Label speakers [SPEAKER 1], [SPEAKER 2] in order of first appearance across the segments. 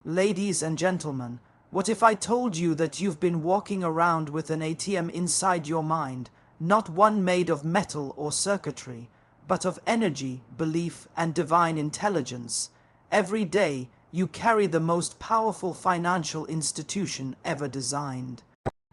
[SPEAKER 1] Ladies and gentlemen, what if I told you that you've been walking around with an ATM inside your mind, not one made of metal or circuitry, but of energy, belief, and divine intelligence? Every day, you carry the most powerful financial institution ever designed.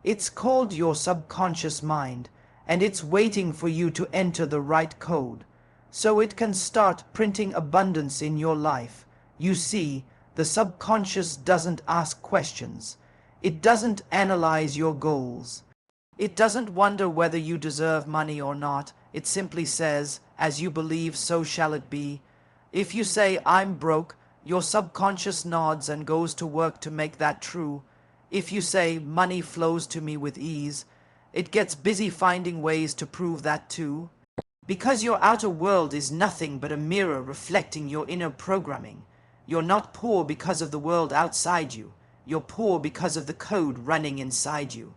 [SPEAKER 1] It's called your subconscious mind, and it's waiting for you to enter the right code, so it can start printing abundance in your life. You see, the subconscious doesn't ask questions. It doesn't analyze your goals. It doesn't wonder whether you deserve money or not. It simply says, as you believe, so shall it be. If you say, I'm broke, your subconscious nods and goes to work to make that true. If you say, money flows to me with ease, it gets busy finding ways to prove that too. Because your outer world is nothing but a mirror reflecting your inner programming. You're not poor because of the world outside you. You're poor because of the code running inside you.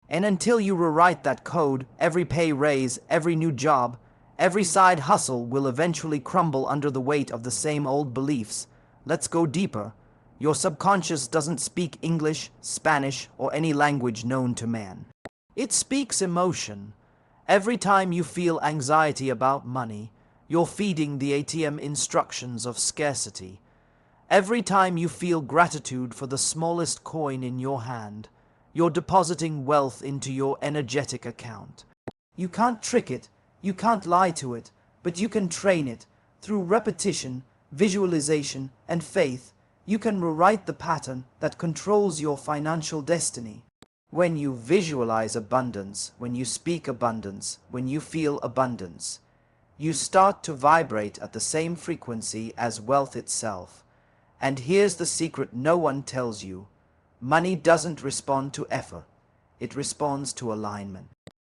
[SPEAKER 1] And until you rewrite that code, every pay raise, every new job, every side hustle will eventually crumble under the weight of the same old beliefs. Let's go deeper. Your subconscious doesn't speak English, Spanish, or any language known to man. It speaks emotion. Every time you feel anxiety about money, you're feeding the ATM instructions of scarcity. Every time you feel gratitude for the smallest coin in your hand, you're depositing wealth into your energetic account. You can't trick it, you can't lie to it, but you can train it. Through repetition, visualization, and faith, you can rewrite the pattern that controls your financial destiny. When you visualize abundance, when you speak abundance, when you feel abundance, you start to vibrate at the same frequency as wealth itself. And here's the secret no one tells you. Money doesn't respond to effort. It responds to alignment.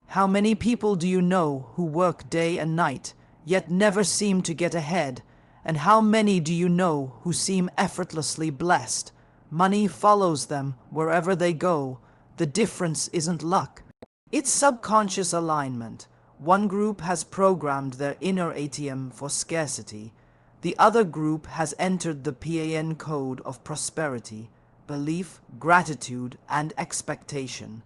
[SPEAKER 1] How many people do you know who work day and night, yet never seem to get ahead? And how many do you know who seem effortlessly blessed? Money follows them wherever they go. The difference isn't luck. It's subconscious alignment. One group has programmed their inner ATM for scarcity. The other group has entered the PAN code of prosperity, belief, gratitude, and expectation.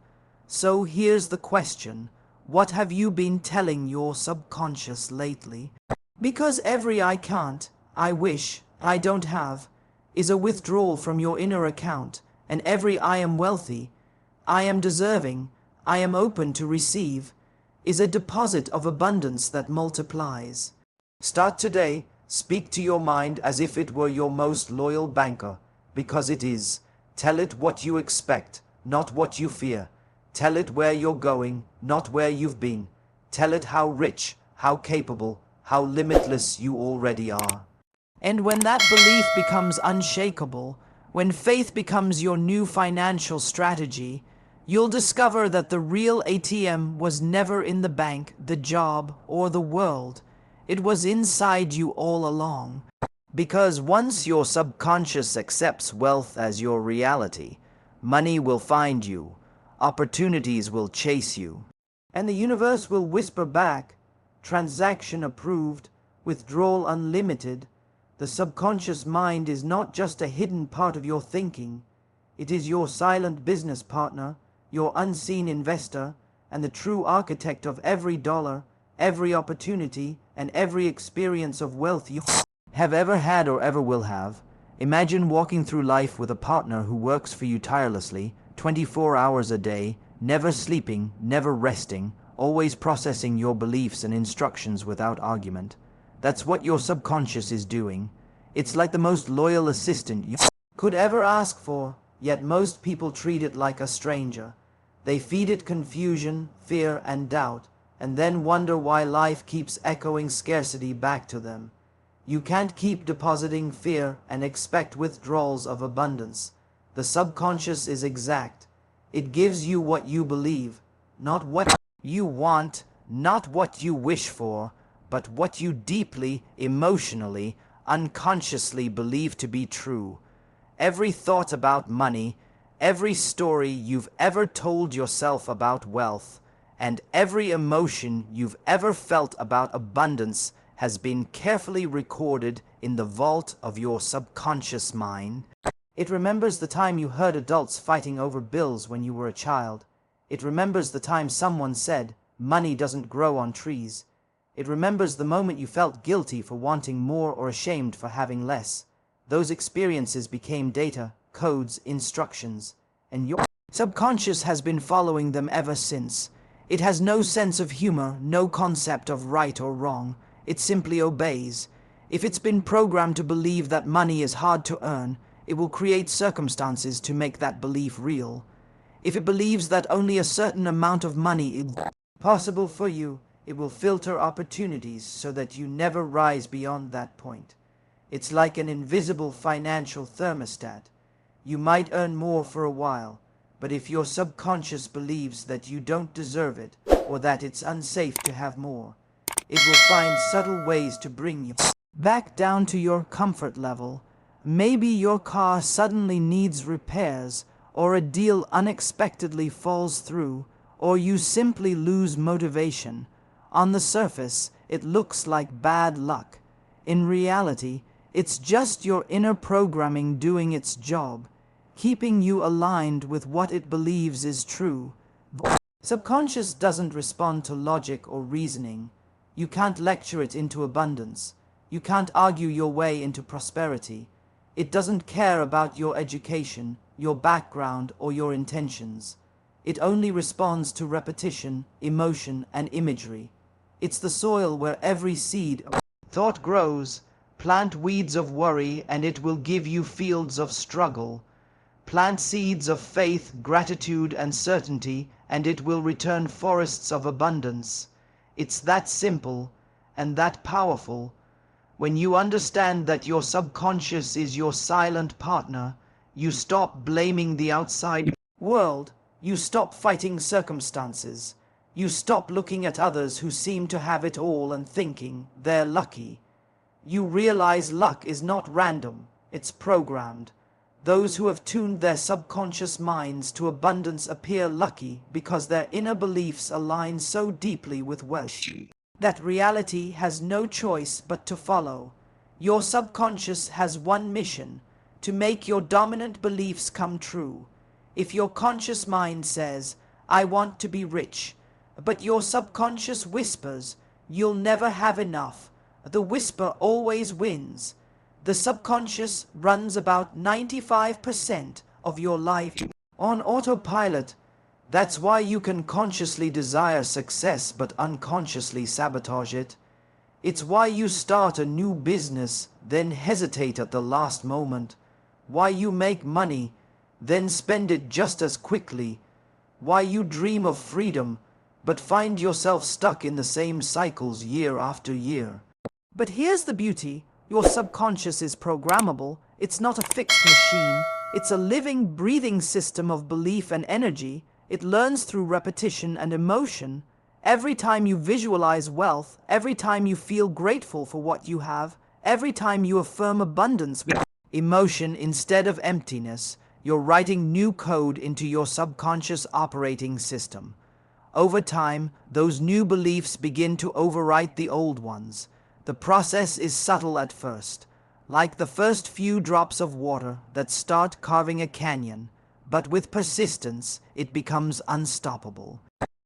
[SPEAKER 1] So here's the question. What have you been telling your subconscious lately? Because every I can't, I wish, I don't have, is a withdrawal from your inner account, and every I am wealthy, I am deserving, I am open to receive, is a deposit of abundance that multiplies. Start today. Speak to your mind as if it were your most loyal banker, because it is. Tell it what you expect, not what you fear. Tell it where you're going, not where you've been. Tell it how rich, how capable, how limitless you already are. And when that belief becomes unshakable, when faith becomes your new financial strategy, you'll discover that the real ATM was never in the bank, the job, or the world. It was inside you all along. Because once your subconscious accepts wealth as your reality, money will find you, opportunities will chase you, and the universe will whisper back, transaction approved, withdrawal unlimited. The subconscious mind is not just a hidden part of your thinking. It is your silent business partner, your unseen investor, and the true architect of every dollar, every opportunity, and every experience of wealth you have ever had or ever will have. Imagine walking through life with a partner who works for you tirelessly, 24 hours a day, never sleeping, never resting, always processing your beliefs and instructions without argument. That's what your subconscious is doing. It's like the most loyal assistant you could ever ask for, yet most people treat it like a stranger. They feed it confusion, fear, and doubt, and then wonder why life keeps echoing scarcity back to them. You can't keep depositing fear and expect withdrawals of abundance. The subconscious is exact. It gives you what you believe, not what you want, not what you wish for, but what you deeply, emotionally, unconsciously believe to be true. Every thought about money, every story you've ever told yourself about wealth, and every emotion you've ever felt about abundance has been carefully recorded in the vault of your subconscious mind. It remembers the time you heard adults fighting over bills when you were a child. It remembers the time someone said, "Money doesn't grow on trees." It remembers the moment you felt guilty for wanting more or ashamed for having less. Those experiences became data, codes, instructions, and your subconscious has been following them ever since. It has no sense of humor, no concept of right or wrong. It simply obeys. If it's been programmed to believe that money is hard to earn, it will create circumstances to make that belief real. If it believes that only a certain amount of money is possible for you, it will filter opportunities so that you never rise beyond that point. It's like an invisible financial thermostat. You might earn more for a while, but if your subconscious believes that you don't deserve it, or that it's unsafe to have more, it will find subtle ways to bring you back down to your comfort level. Maybe your car suddenly needs repairs, or a deal unexpectedly falls through, or you simply lose motivation. On the surface, it looks like bad luck. In reality, it's just your inner programming doing its job, keeping you aligned with what it believes is true. Subconscious doesn't respond to logic or reasoning. You can't lecture it into abundance. You can't argue your way into prosperity. It doesn't care about your education, your background, or your intentions. It only responds to repetition, emotion, and imagery. It's the soil where every seed of thought grows. Plant weeds of worry, and it will give you fields of struggle. Plant seeds of faith, gratitude, and certainty, and it will return forests of abundance. It's that simple and that powerful. When you understand that your subconscious is your silent partner, you stop blaming the outside world. You stop fighting circumstances. You stop looking at others who seem to have it all and thinking they're lucky. You realize luck is not random, it's programmed. Those who have tuned their subconscious minds to abundance appear lucky because their inner beliefs align so deeply with wealth that reality has no choice but to follow. Your subconscious has one mission: to make your dominant beliefs come true. If your conscious mind says, "I want to be rich," but your subconscious whispers, "You'll never have enough," the whisper always wins. The subconscious runs about 95% of your life on autopilot. That's why you can consciously desire success but unconsciously sabotage it. It's why you start a new business, then hesitate at the last moment. Why you make money, then spend it just as quickly. Why you dream of freedom, but find yourself stuck in the same cycles year after year. But here's the beauty. Your subconscious is programmable. It's not a fixed machine. It's a living, breathing system of belief and energy. It learns through repetition and emotion. Every time you visualize wealth, every time you feel grateful for what you have, every time you affirm abundance with emotion instead of emptiness, you're writing new code into your subconscious operating system. Over time, those new beliefs begin to overwrite the old ones. The process is subtle at first, like the first few drops of water that start carving a canyon, but with persistence, it becomes unstoppable.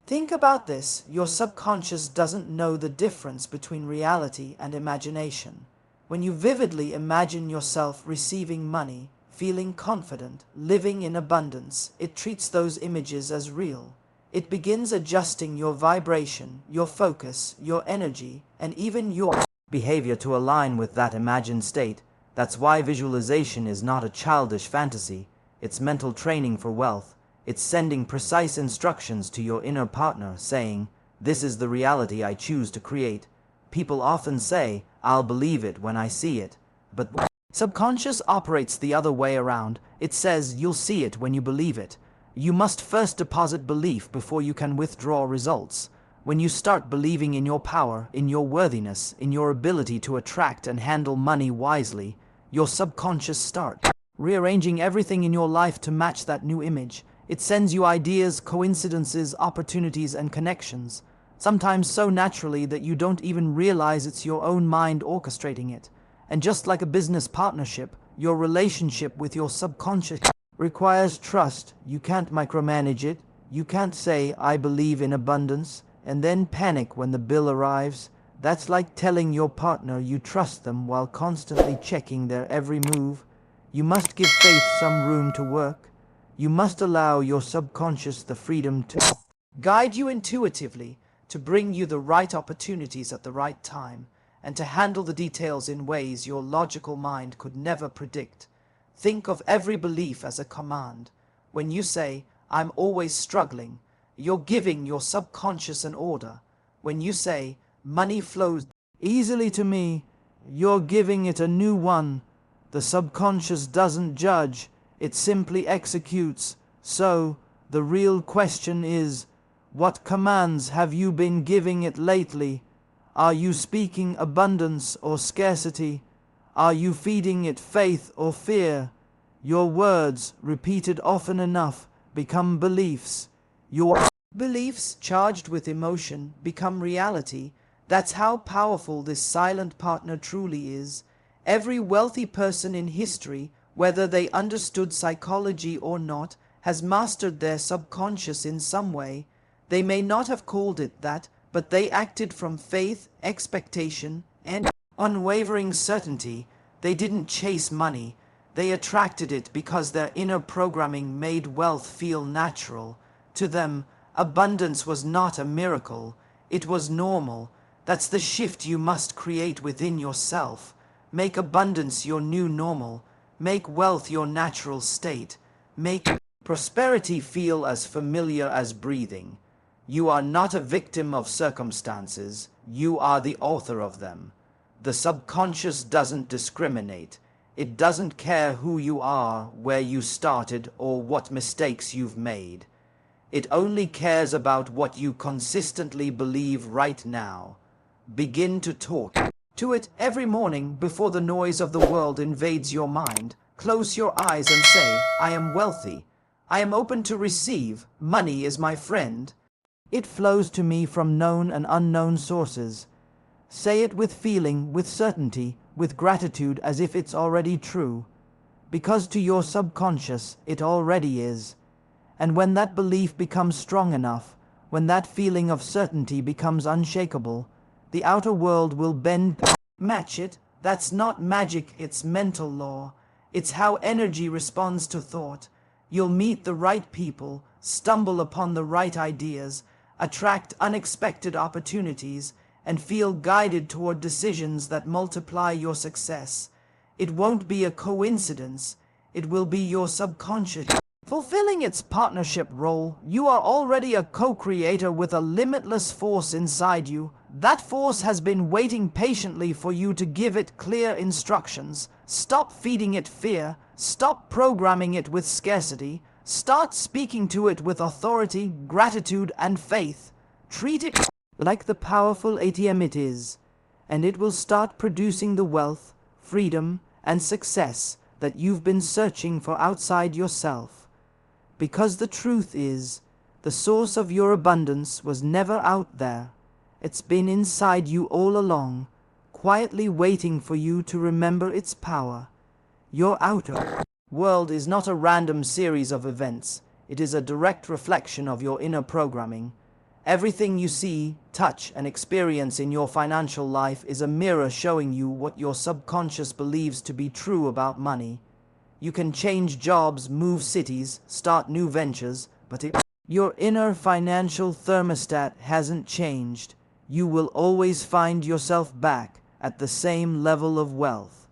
[SPEAKER 1] Think about this. Your subconscious doesn't know the difference between reality and imagination. When you vividly imagine yourself receiving money, feeling confident, living in abundance, it treats those images as real. It begins adjusting your vibration, your focus, your energy, and even your behavior to align with that imagined state. That's why visualization is not a childish fantasy. It's mental training for wealth. It's sending precise instructions to your inner partner, saying, "This is the reality I choose to create." People often say, "I'll believe it when I see it." But subconscious operates the other way around. It says, "You'll see it when you believe it." You must first deposit belief before you can withdraw results. When you start believing in your power, in your worthiness, in your ability to attract and handle money wisely, your subconscious starts rearranging everything in your life to match that new image. It sends you ideas, coincidences, opportunities, and connections, sometimes so naturally that you don't even realize it's your own mind orchestrating it. And just like a business partnership, Your relationship with your subconscious requires trust. You can't micromanage it. You can't say, I believe in abundance, and then panic when the bill arrives. That's like telling your partner you trust them while constantly checking their every move. You must give faith some room to work. You must allow your subconscious the freedom to guide you intuitively, to bring you the right opportunities at the right time, and to handle the details in ways your logical mind could never predict. Think of every belief as a command. When you say, I'm always struggling, you're giving your subconscious an order. When you say, money flows easily to me, you're giving it a new one. The subconscious doesn't judge, it simply executes. So, the real question is, what commands have you been giving it lately? Are you speaking abundance or scarcity? Are you feeding it faith or fear? Your words, repeated often enough, become beliefs. Your beliefs, charged with emotion, become reality. That's how powerful this silent partner truly is. Every wealthy person in history, whether they understood psychology or not, has mastered their subconscious in some way. They may not have called it that, but they acted from faith, expectation, and unwavering certainty. They didn't chase money. They attracted it because their inner programming made wealth feel natural. To them, abundance was not a miracle. It was normal. That's the shift you must create within yourself. Make abundance your new normal. Make wealth your natural state. Make prosperity feel as familiar as breathing. You are not a victim of circumstances. You are the author of them. The subconscious doesn't discriminate. It doesn't care who you are, where you started, or what mistakes you've made. It only cares about what you consistently believe right now. Begin to talk to it every morning before the noise of the world invades your mind. Close your eyes and say, I am wealthy. I am open to receive. Money is my friend. It flows to me from known and unknown sources. Say it with feeling, with certainty, with gratitude, as if it's already true. Because to your subconscious, it already is. And when that belief becomes strong enough, when that feeling of certainty becomes unshakable, the outer world will bend, match it. That's not magic, it's mental law. It's how energy responds to thought. You'll meet the right people, stumble upon the right ideas, attract unexpected opportunities, and feel guided toward decisions that multiply your success. It won't be a coincidence. It will be your subconscious fulfilling its partnership role. You are already a co-creator with a limitless force inside you. That force has been waiting patiently for you to give it clear instructions. Stop feeding it fear. Stop programming it with scarcity. Start speaking to it with authority, gratitude, and faith. Treat it like the powerful ATM it is, and it will start producing the wealth, freedom, and success that you've been searching for outside yourself. Because the truth is, the source of your abundance was never out there. It's been inside you all along, quietly waiting for you to remember its power. Your outer world is not a random series of events. It is a direct reflection of your inner programming. Everything you see, touch, and experience in your financial life is a mirror showing you what your subconscious believes to be true about money. You can change jobs, move cities, start new ventures, but your inner financial thermostat hasn't changed. You will always find yourself back at the same level of wealth.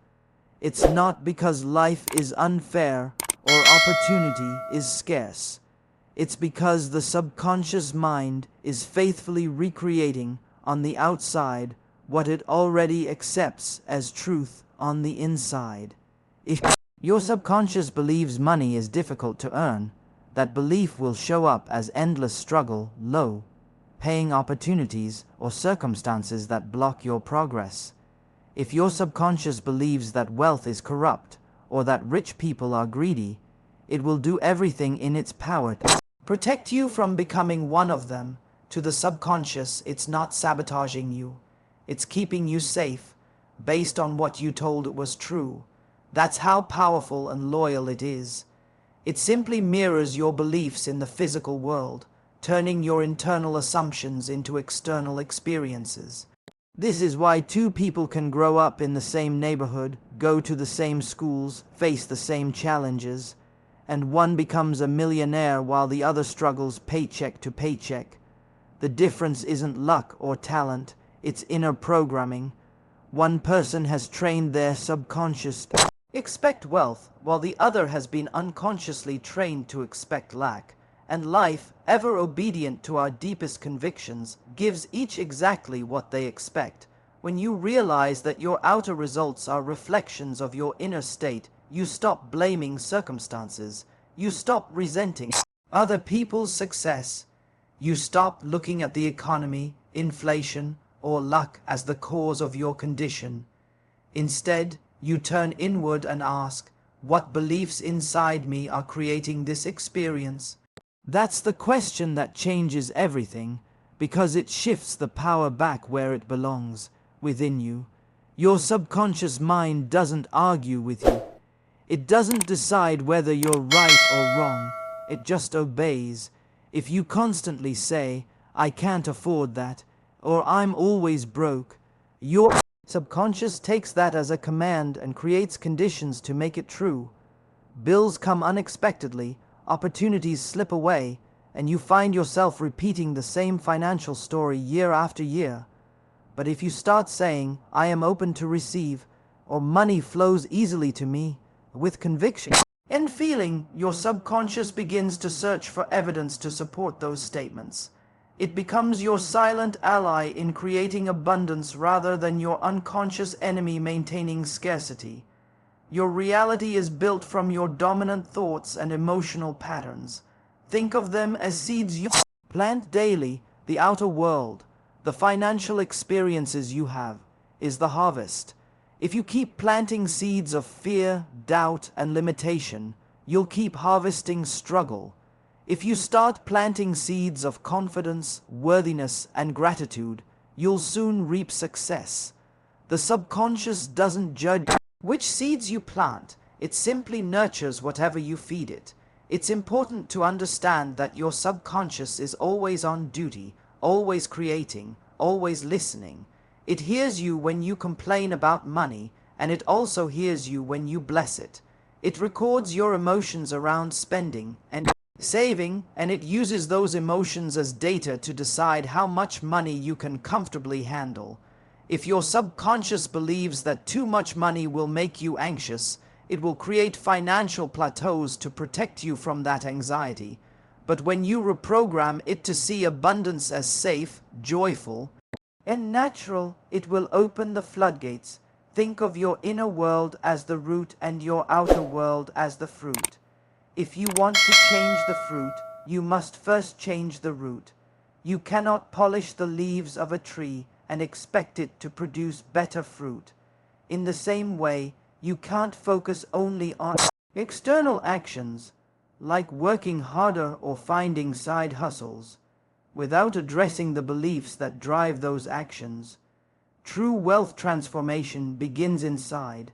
[SPEAKER 1] It's not because life is unfair or opportunity is scarce. It's because the subconscious mind is faithfully recreating on the outside what it already accepts as truth on the inside. If your subconscious believes money is difficult to earn, that belief will show up as endless struggle, low-paying opportunities, or circumstances that block your progress. If your subconscious believes that wealth is corrupt, or that rich people are greedy, it will do everything in its power to protect you from becoming one of them. To the subconscious, it's not sabotaging you. It's keeping you safe, based on what you told it was true. That's how powerful and loyal it is. It simply mirrors your beliefs in the physical world, turning your internal assumptions into external experiences. This is why two people can grow up in the same neighborhood, go to the same schools, face the same challenges, and one becomes a millionaire while the other struggles paycheck to paycheck. The difference isn't luck or talent, it's inner programming. One person has trained their subconscious to expect wealth, while the other has been unconsciously trained to expect lack. And life, ever obedient to our deepest convictions, gives each exactly what they expect. When you realize that your outer results are reflections of your inner state, you stop blaming circumstances. You stop resenting other people's success. You stop looking at the economy, inflation, or luck as the cause of your condition. Instead, you turn inward and ask, what beliefs inside me are creating this experience? That's the question that changes everything, because it shifts the power back where it belongs, within you. Your subconscious mind doesn't argue with you. It doesn't decide whether you're right or wrong. It just obeys. If you constantly say, I can't afford that, or I'm always broke, your subconscious takes that as a command and creates conditions to make it true. Bills come unexpectedly, opportunities slip away, and you find yourself repeating the same financial story year after year. But if you start saying, I am open to receive, or money flows easily to me, with conviction and feeling, your subconscious begins to search for evidence to support those statements. It becomes your silent ally in creating abundance rather than your unconscious enemy maintaining scarcity. Your reality is built from your dominant thoughts and emotional patterns. Think of them as seeds you plant daily. The outer world, the financial experiences you have, is the harvest. If you keep planting seeds of fear, doubt, and limitation, you'll keep harvesting struggle. If you start planting seeds of confidence, worthiness, and gratitude, you'll soon reap success. The subconscious doesn't judge which seeds you plant. It simply nurtures whatever you feed it. It's important to understand that your subconscious is always on duty, always creating, always listening. It hears you when you complain about money, and it also hears you when you bless it. It records your emotions around spending and saving, and it uses those emotions as data to decide how much money you can comfortably handle. If your subconscious believes that too much money will make you anxious, it will create financial plateaus to protect you from that anxiety. But when you reprogram it to see abundance as safe, joyful, and natural, it will open the floodgates. Think of your inner world as the root and your outer world as the fruit. If you want to change the fruit, you must first change the root. You cannot polish the leaves of a tree and expect it to produce better fruit. In the same way, you can't focus only on external actions, like working harder or finding side hustles, without addressing the beliefs that drive those actions. True wealth transformation begins inside.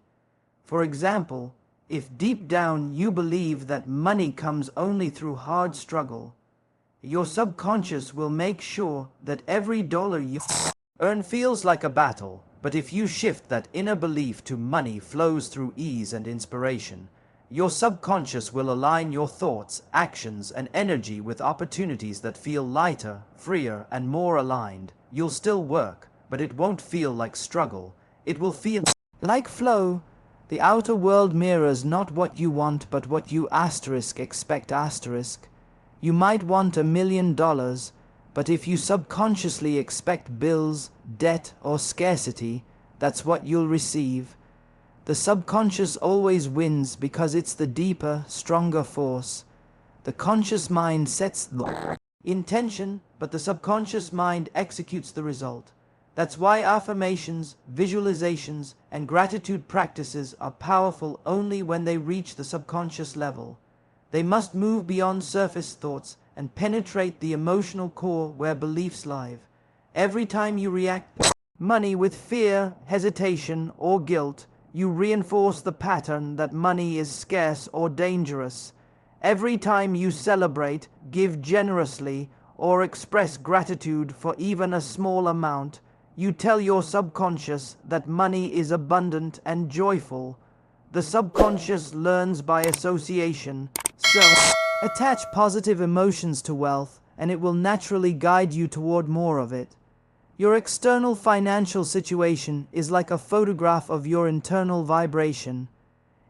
[SPEAKER 1] For example, if deep down you believe that money comes only through hard struggle, your subconscious will make sure that every dollar you earn feels like a battle. But if you shift that inner belief to money flows through ease and inspiration, your subconscious will align your thoughts, actions, and energy with opportunities that feel lighter, freer, and more aligned. You'll still work, but it won't feel like struggle. It will feel like flow. The outer world mirrors not what you want, but what you expect. You might want $1 million, but if you subconsciously expect bills, debt, or scarcity, that's what you'll receive. The subconscious always wins because it's the deeper, stronger force. The conscious mind sets the intention, but the subconscious mind executes the result. That's why affirmations, visualizations, and gratitude practices are powerful only when they reach the subconscious level. They must move beyond surface thoughts and penetrate the emotional core where beliefs live. Every time you react to money with fear, hesitation, or guilt, You reinforce the pattern that money is scarce or dangerous. Every time you celebrate, give generously, or express gratitude for even a small amount, you tell your subconscious that money is abundant and joyful. The subconscious learns by association, so attach positive emotions to wealth, and it will naturally guide you toward more of it. Your external financial situation is like a photograph of your internal vibration.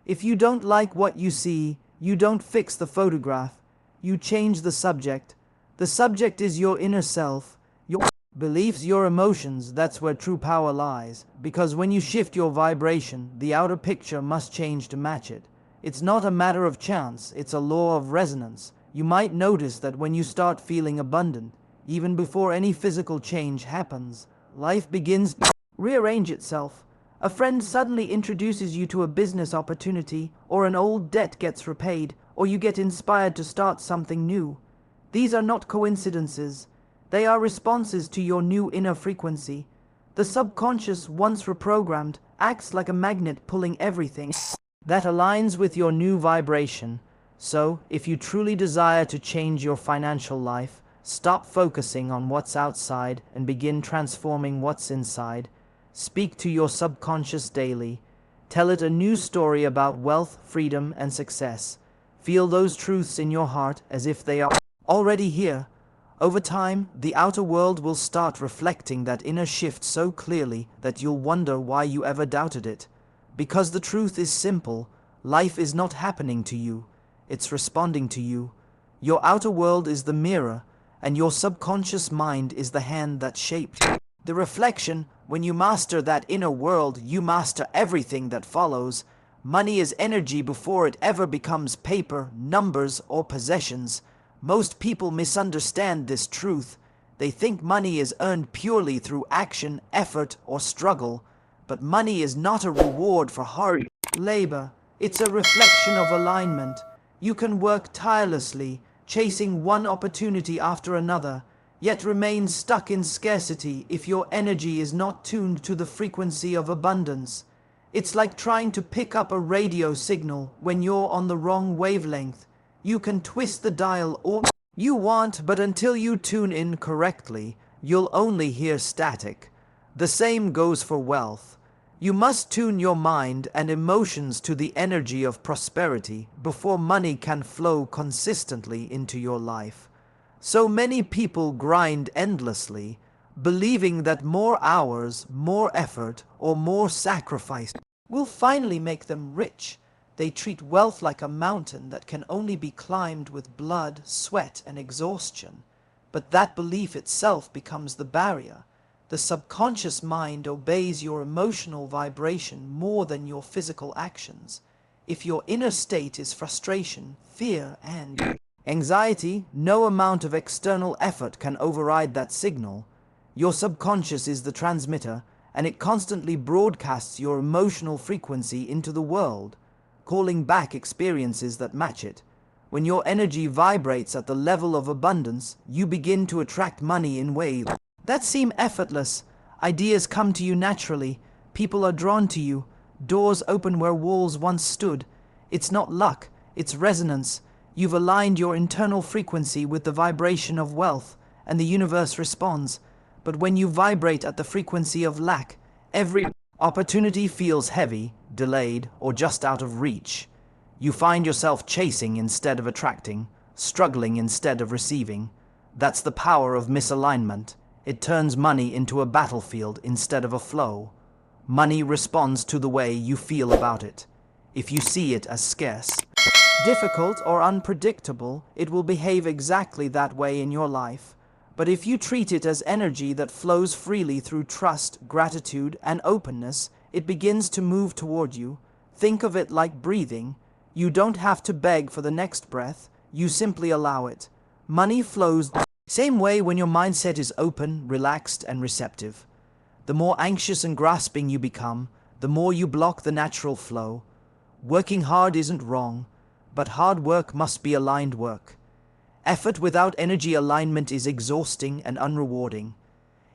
[SPEAKER 1] If you don't like what you see, you don't fix the photograph, you change the subject. The subject is your inner self, your beliefs, your emotions. That's where true power lies. Because when you shift your vibration, the outer picture must change to match it. It's not a matter of chance, it's a law of resonance. You might notice that when you start feeling abundant, even before any physical change happens, life begins to rearrange itself. A friend suddenly introduces you to a business opportunity, or an old debt gets repaid, or you get inspired to start something new. These are not coincidences. They are responses to your new inner frequency. The subconscious, once reprogrammed, acts like a magnet pulling everything that aligns with your new vibration. So, if you truly desire to change your financial life, stop focusing on what's outside and begin transforming what's inside. Speak to your subconscious daily. Tell it a new story about wealth, freedom, and success. Feel those truths in your heart as if they are already here. Over time, the outer world will start reflecting that inner shift so clearly that you'll wonder why you ever doubted it. Because the truth is simple, life is not happening to you, it's responding to you. Your outer world is the mirror, and your subconscious mind is the hand that shaped the reflection. When you master that inner world, you master everything that follows. Money is energy before it ever becomes paper, numbers, or possessions. Most people misunderstand this truth. They think money is earned purely through action, effort, or struggle. But money is not a reward for hard labor. It's a reflection of alignment. You can work tirelessly, chasing one opportunity after another, yet remain stuck in scarcity if your energy is not tuned to the frequency of abundance. It's like trying to pick up a radio signal when you're on the wrong wavelength. You can twist the dial all you want, but until you tune in correctly, you'll only hear static. The same goes for wealth. You must tune your mind and emotions to the energy of prosperity before money can flow consistently into your life. So many people grind endlessly, believing that more hours, more effort, or more sacrifice will finally make them rich. They treat wealth like a mountain that can only be climbed with blood, sweat, and exhaustion. But that belief itself becomes the barrier. The subconscious mind obeys your emotional vibration more than your physical actions. If your inner state is frustration, fear, and anxiety, no amount of external effort can override that signal. Your subconscious is the transmitter, and it constantly broadcasts your emotional frequency into the world, calling back experiences that match it. When your energy vibrates at the level of abundance, you begin to attract money in ways that seem effortless. Ideas come to you naturally. People are drawn to you. Doors open where walls once stood. It's not luck, it's resonance. You've aligned your internal frequency with the vibration of wealth, and the universe responds. But when you vibrate at the frequency of lack, every opportunity feels heavy, delayed, or just out of reach. You find yourself chasing instead of attracting, struggling instead of receiving. That's the power of misalignment. It turns money into a battlefield instead of a flow. Money responds to the way you feel about it. If you see it as scarce, difficult, or unpredictable, it will behave exactly that way in your life. But if you treat it as energy that flows freely through trust, gratitude, and openness, it begins to move toward you. Think of it like breathing. You don't have to beg for the next breath, you simply allow it. Money flows same way when your mindset is open, relaxed, and receptive. The more anxious and grasping you become, the more you block the natural flow. Working hard isn't wrong, but hard work must be aligned work. Effort without energy alignment is exhausting and unrewarding.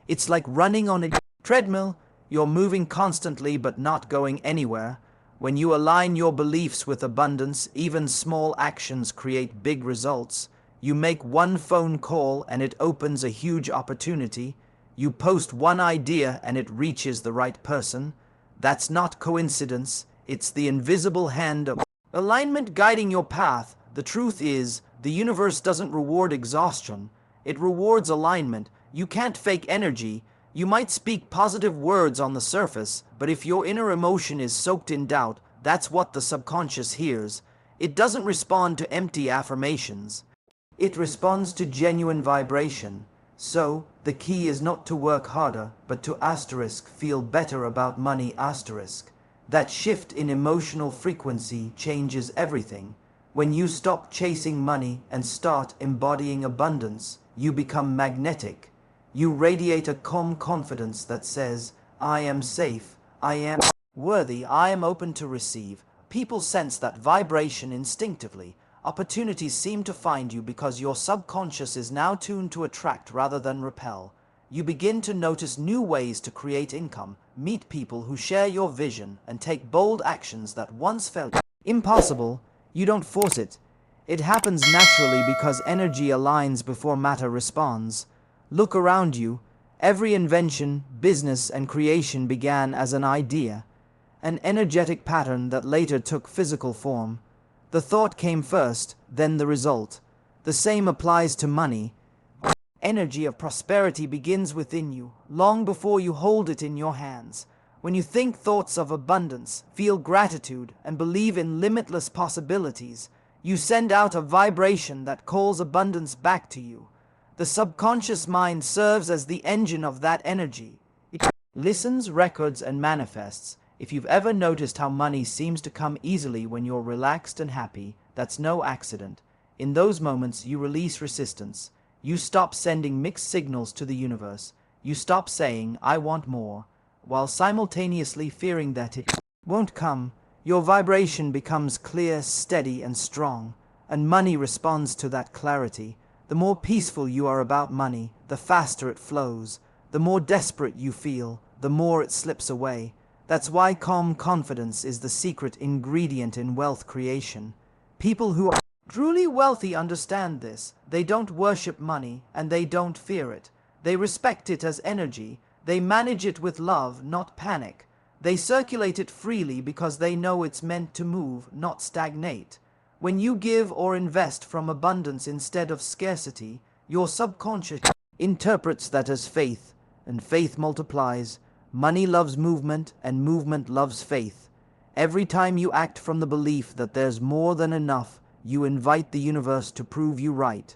[SPEAKER 1] It's like running on a treadmill. You're moving constantly but not going anywhere. When you align your beliefs with abundance, even small actions create big results. You make one phone call and it opens a huge opportunity. You post one idea and it reaches the right person. That's not coincidence. It's the invisible hand of alignment guiding your path. The truth is, the universe doesn't reward exhaustion. It rewards alignment. You can't fake energy. You might speak positive words on the surface, but if your inner emotion is soaked in doubt, that's what the subconscious hears. It doesn't respond to empty affirmations. It responds to genuine vibration. So, the key is not to work harder, but to feel better about money. That shift in emotional frequency changes everything. When you stop chasing money and start embodying abundance, you become magnetic. You radiate a calm confidence that says, I am safe, I am worthy, I am open to receive. People sense that vibration instinctively. Opportunities seem to find you because your subconscious is now tuned to attract rather than repel. You begin to notice new ways to create income, meet people who share your vision, and take bold actions that once felt impossible. You don't force it. It happens naturally because energy aligns before matter responds. Look around you. Every invention, business, and creation began as an idea, an energetic pattern that later took physical form. The thought came first, then the result. The same applies to money. Energy of prosperity begins within you, long before you hold it in your hands. When you think thoughts of abundance, feel gratitude, and believe in limitless possibilities, you send out a vibration that calls abundance back to you. The subconscious mind serves as the engine of that energy. It listens, records, and manifests. If you've ever noticed how money seems to come easily when you're relaxed and happy, that's no accident. In those moments, you release resistance. You stop sending mixed signals to the universe. You stop saying, I want more, while simultaneously fearing that it won't come. Your vibration becomes clear, steady, and strong, and money responds to that clarity. The more peaceful you are about money, the faster it flows. The more desperate you feel, the more it slips away. That's why calm confidence is the secret ingredient in wealth creation. People who are truly wealthy understand this. They don't worship money, and they don't fear it. They respect it as energy. They manage it with love, not panic. They circulate it freely because they know it's meant to move, not stagnate. When you give or invest from abundance instead of scarcity, your subconscious interprets that as faith, and faith multiplies. Money loves movement, and movement loves faith. Every time you act from the belief that there's more than enough, you invite the universe to prove you right.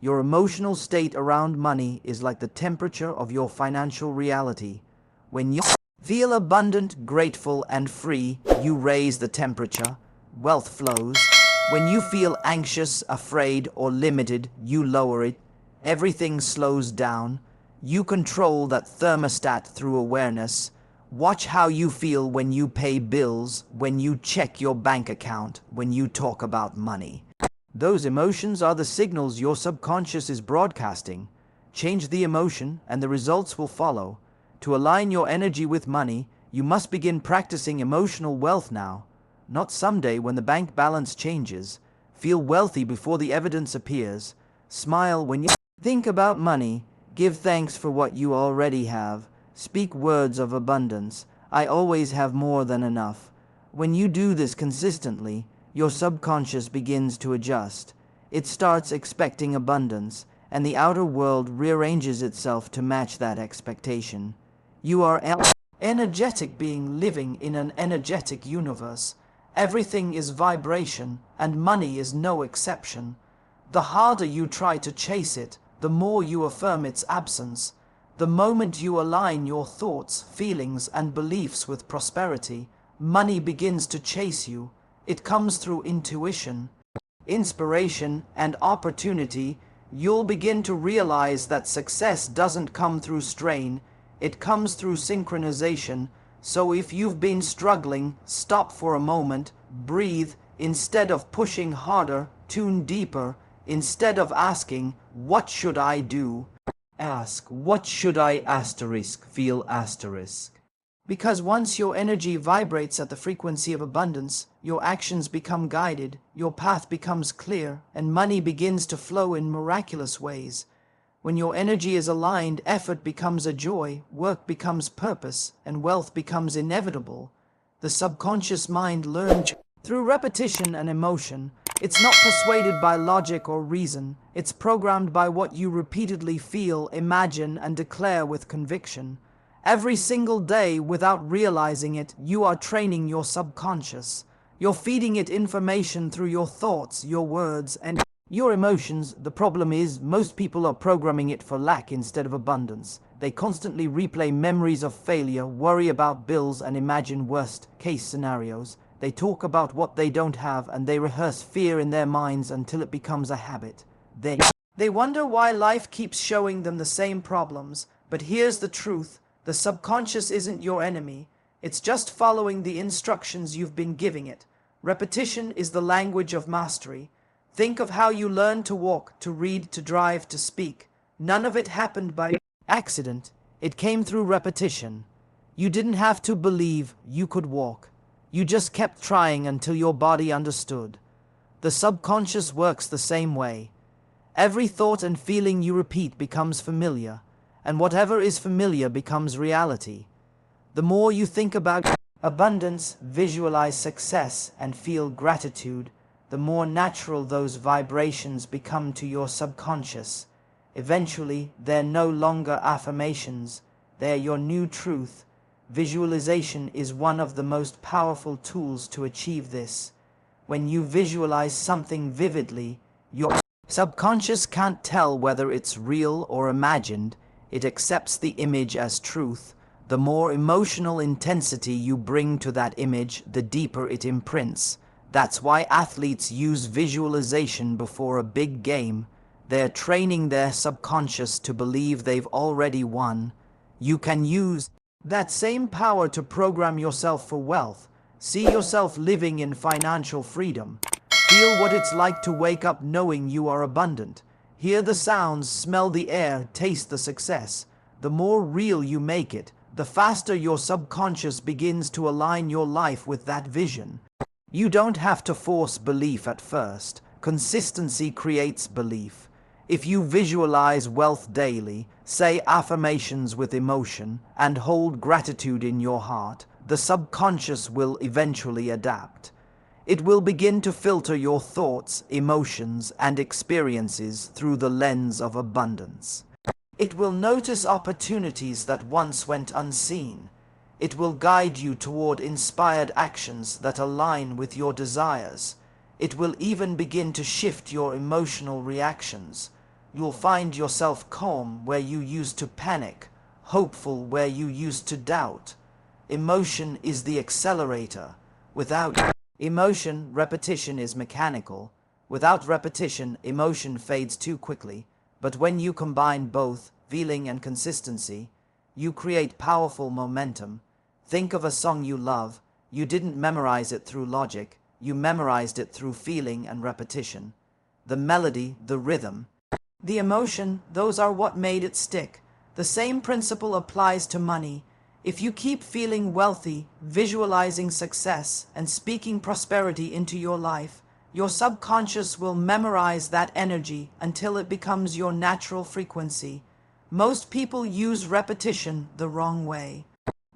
[SPEAKER 1] Your emotional state around money is like the temperature of your financial reality. When you feel abundant, grateful, and free, you raise the temperature. Wealth flows. When you feel anxious, afraid, or limited, you lower it. Everything slows down. You control that thermostat through awareness. Watch how you feel when you pay bills, when you check your bank account, when you talk about money. Those emotions are the signals your subconscious is broadcasting. Change the emotion, and the results will follow. To align your energy with money, you must begin practicing emotional wealth now. Not someday when the bank balance changes. Feel wealthy before the evidence appears. Smile when you think about money. Give thanks for what you already have. Speak words of abundance. I always have more than enough. When you do this consistently, your subconscious begins to adjust. It starts expecting abundance, and the outer world rearranges itself to match that expectation. You are an energetic being living in an energetic universe. Everything is vibration, and money is no exception. The harder you try to chase it, the more you affirm its absence. The moment you align your thoughts, feelings, and beliefs with prosperity, money begins to chase you. It comes through intuition, inspiration, and opportunity. You'll begin to realize that success doesn't come through strain, it comes through synchronization. So if you've been struggling, stop for a moment, breathe. Instead of pushing harder, tune deeper. Instead of asking, what should I do? Ask, what should I feel Because once your energy vibrates at the frequency of abundance, your actions become guided, your path becomes clear, and money begins to flow in miraculous ways. When your energy is aligned, effort becomes a joy, work becomes purpose, and wealth becomes inevitable. The subconscious mind learns through repetition and emotion. It's not persuaded by logic or reason. It's programmed by what you repeatedly feel, imagine, and declare with conviction. Every single day, without realizing it, you are training your subconscious. You're feeding it information through your thoughts, your words, and your emotions. The problem is, most people are programming it for lack instead of abundance. They constantly replay memories of failure, worry about bills, and imagine worst-case scenarios. They talk about what they don't have, and they rehearse fear in their minds until it becomes a habit. They wonder why life keeps showing them the same problems. But here's the truth. The subconscious isn't your enemy. It's just following the instructions you've been giving it. Repetition is the language of mastery. Think of how you learned to walk, to read, to drive, to speak. None of it happened by accident. It came through repetition. You didn't have to believe you could walk. You just kept trying until your body understood. The subconscious works the same way. Every thought and feeling you repeat becomes familiar. And whatever is familiar becomes reality. The more you think about abundance, visualize success, and feel gratitude, the more natural those vibrations become to your subconscious. Eventually, they're no longer affirmations, they're your new truth. Visualization is one of the most powerful tools to achieve this. When you visualize something vividly, your subconscious can't tell whether it's real or imagined. It accepts the image as truth. The more emotional intensity you bring to that image, the deeper it imprints. That's why athletes use visualization before a big game. They're training their subconscious to believe they've already won. You can use that same power to program yourself for wealth. See yourself living in financial freedom. Feel what it's like to wake up knowing you are abundant. Hear the sounds, smell the air, taste the success. The more real you make it, the faster your subconscious begins to align your life with that vision. You don't have to force belief at first. Consistency creates belief. If you visualize wealth daily, say affirmations with emotion, and hold gratitude in your heart, the subconscious will eventually adapt. It will begin to filter your thoughts, emotions, and experiences through the lens of abundance. It will notice opportunities that once went unseen. It will guide you toward inspired actions that align with your desires. It will even begin to shift your emotional reactions. You'll find yourself calm where you used to panic, hopeful where you used to doubt. Emotion is the accelerator. Without emotion, repetition is mechanical. Without repetition, emotion fades too quickly. But when you combine both, feeling and consistency, you create powerful momentum. Think of a song you love. You didn't memorize it through logic. You memorized it through feeling and repetition. The melody, the rhythm, the emotion, those are what made it stick. The same principle applies to money. If you keep feeling wealthy, visualizing success, and speaking prosperity into your life, your subconscious will memorize that energy until it becomes your natural frequency. Most people use repetition the wrong way.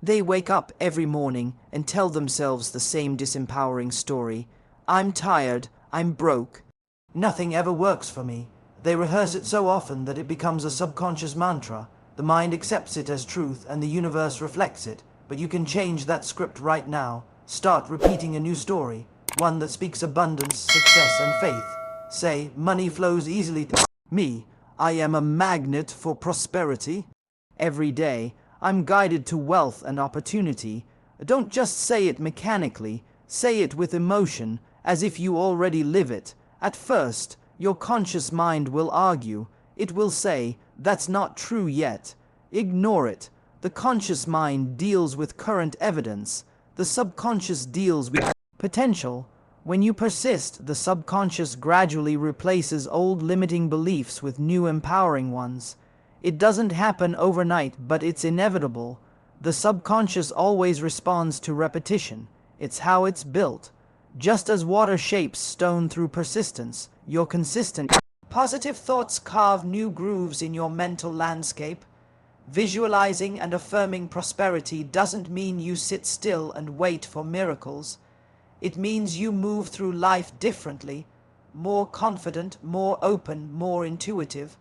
[SPEAKER 1] They wake up every morning and tell themselves the same disempowering story. I'm tired, I'm broke. Nothing ever works for me. They rehearse it so often that it becomes a subconscious mantra. The mind accepts it as truth and the universe reflects it. But you can change that script right now. Start repeating a new story. One that speaks abundance, success, and faith. Say, money flows easily to me. I am a magnet for prosperity. Every day, I'm guided to wealth and opportunity. Don't just say it mechanically. Say it with emotion, as if you already live it. At first, your conscious mind will argue. It will say, that's not true yet. Ignore it. The conscious mind deals with current evidence. The subconscious deals with potential. When you persist, the subconscious gradually replaces old limiting beliefs with new empowering ones. It doesn't happen overnight, but it's inevitable. The subconscious always responds to repetition. It's how it's built. Just as water shapes stone through persistence, your consistent positive thoughts carve new grooves in your mental landscape. Visualizing and affirming prosperity doesn't mean you sit still and wait for miracles. It means you move through life differently, more confident, more open, more intuitive.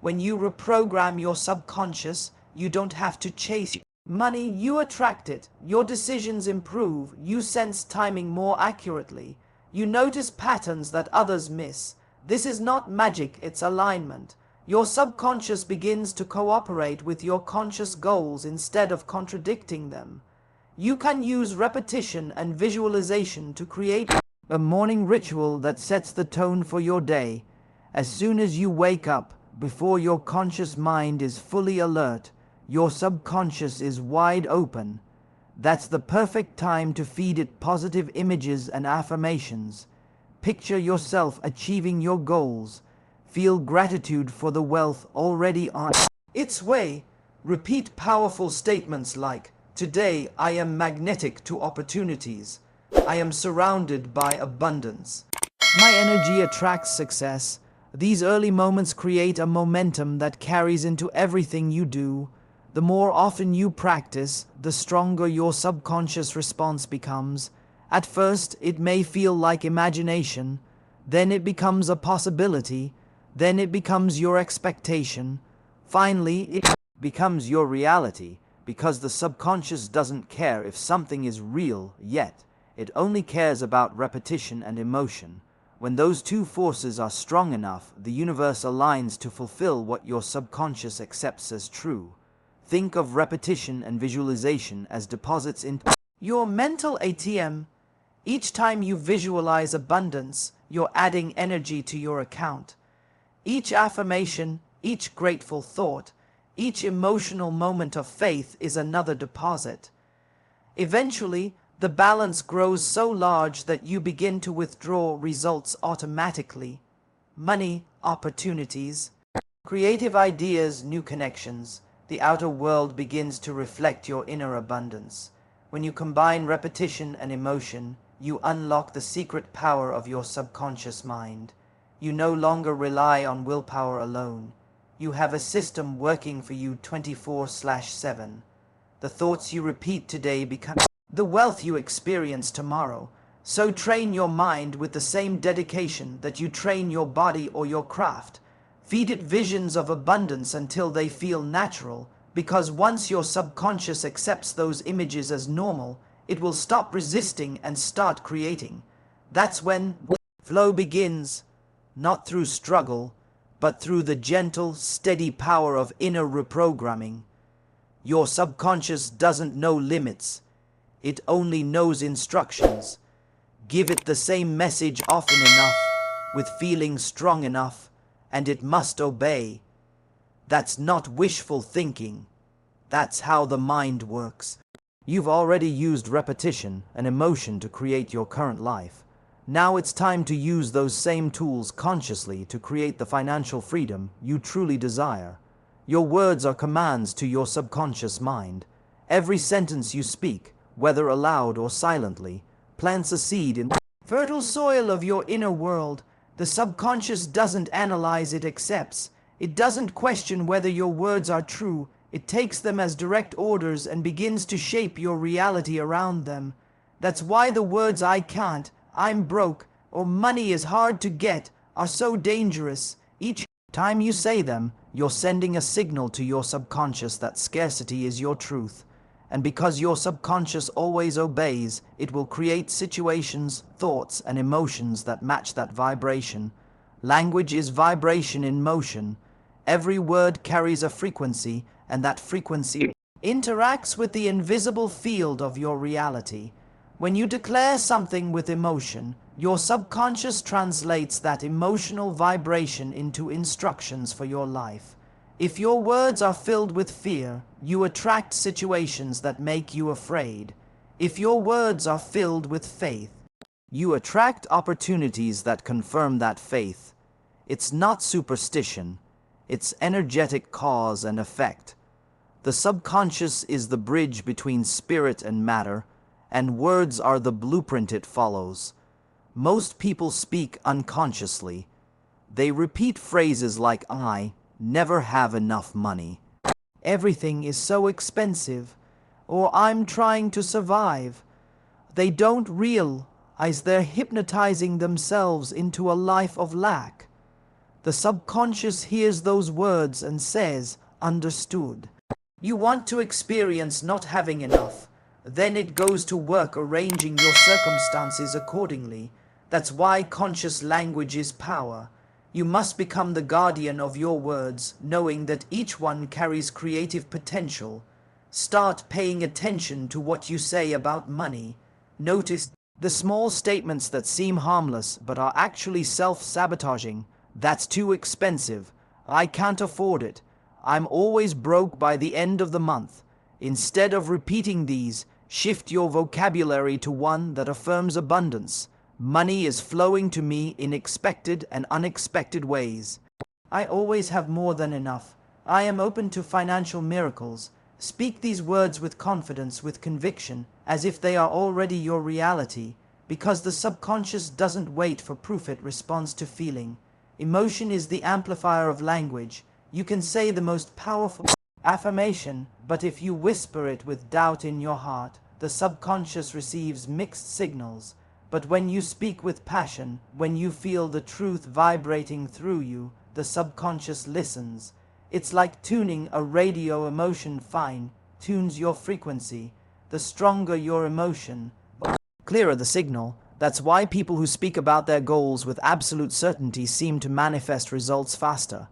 [SPEAKER 1] When you reprogram your subconscious, you don't have to chase money, you attract it. Your decisions improve. You sense timing more accurately. You notice patterns that others miss. This is not magic, it's alignment. Your subconscious begins to cooperate with your conscious goals instead of contradicting them. You can use repetition and visualization to create a morning ritual that sets the tone for your day. As soon as you wake up, before your conscious mind is fully alert, your subconscious is wide open. That's the perfect time to feed it positive images and affirmations. Picture yourself achieving your goals. Feel gratitude for the wealth already on its way. Repeat powerful statements like, "Today I am magnetic to opportunities. I am surrounded by abundance. My energy attracts success." These early moments create a momentum that carries into everything you do. The more often you practice, the stronger your subconscious response becomes. At first, it may feel like imagination. Then it becomes a possibility. Then it becomes your expectation. Finally, it becomes your reality, because the subconscious doesn't care if something is real yet. It only cares about repetition and emotion. When those two forces are strong enough, the universe aligns to fulfill what your subconscious accepts as true. Think of repetition and visualization as deposits into your mental ATM. Each time you visualize abundance, you're adding energy to your account. Each affirmation, each grateful thought, each emotional moment of faith is another deposit. Eventually, the balance grows so large that you begin to withdraw results automatically. Money, opportunities, creative ideas, new connections. The outer world begins to reflect your inner abundance. When you combine repetition and emotion, you unlock the secret power of your subconscious mind. You no longer rely on willpower alone. You have a system working for you 24/7. The thoughts you repeat today become the wealth you experience tomorrow. So train your mind with the same dedication that you train your body or your craft. Feed it visions of abundance until they feel natural, because once your subconscious accepts those images as normal, it will stop resisting and start creating. That's when flow begins, not through struggle, but through the gentle, steady power of inner reprogramming. Your subconscious doesn't know limits. It only knows instructions. Give it the same message often enough, with feelings strong enough, and it must obey. That's not wishful thinking. That's how the mind works. You've already used repetition and emotion to create your current life. Now it's time to use those same tools consciously to create the financial freedom you truly desire. Your words are commands to your subconscious mind. Every sentence you speak, whether aloud or silently, plants a seed in the fertile soil of your inner world. The subconscious doesn't analyze, it accepts. It doesn't question whether your words are true. It takes them as direct orders and begins to shape your reality around them. That's why the words "I can't," "I'm broke," or "money is hard to get" are so dangerous. Each time you say them, you're sending a signal to your subconscious that scarcity is your truth. And because your subconscious always obeys, it will create situations, thoughts, and emotions that match that vibration. Language is vibration in motion. Every word carries a frequency, and that frequency interacts with the invisible field of your reality. When you declare something with emotion, your subconscious translates that emotional vibration into instructions for your life. If your words are filled with fear, you attract situations that make you afraid. If your words are filled with faith, you attract opportunities that confirm that faith. It's not superstition. It's energetic cause and effect. The subconscious is the bridge between spirit and matter, and words are the blueprint it follows. Most people speak unconsciously. They repeat phrases like "I never have enough money," "everything is so expensive," or "I'm trying to survive." They don't realize they're hypnotizing themselves into a life of lack. The subconscious hears those words and says, "Understood." You want to experience not having enough. Then it goes to work arranging your circumstances accordingly. That's why conscious language is power. You must become the guardian of your words, knowing that each one carries creative potential. Start paying attention to what you say about money. Notice the small statements that seem harmless but are actually self-sabotaging. "That's too expensive," "I can't afford it," "I'm always broke by the end of the month." Instead of repeating these, shift your vocabulary to one that affirms abundance. "Money is flowing to me in expected and unexpected ways." "I always have more than enough." "I am open to financial miracles." Speak these words with confidence, with conviction, as if they are already your reality, because the subconscious doesn't wait for proof, it responds to feeling. Emotion is the amplifier of language. You can say the most powerful affirmation, but if you whisper it with doubt in your heart, the subconscious receives mixed signals. But when you speak with passion, when you feel the truth vibrating through you, the subconscious listens. It's like tuning a radio. Emotion fine-tunes your frequency. The stronger your emotion, the clearer the signal. That's why people who speak about their goals with absolute certainty seem to manifest results faster.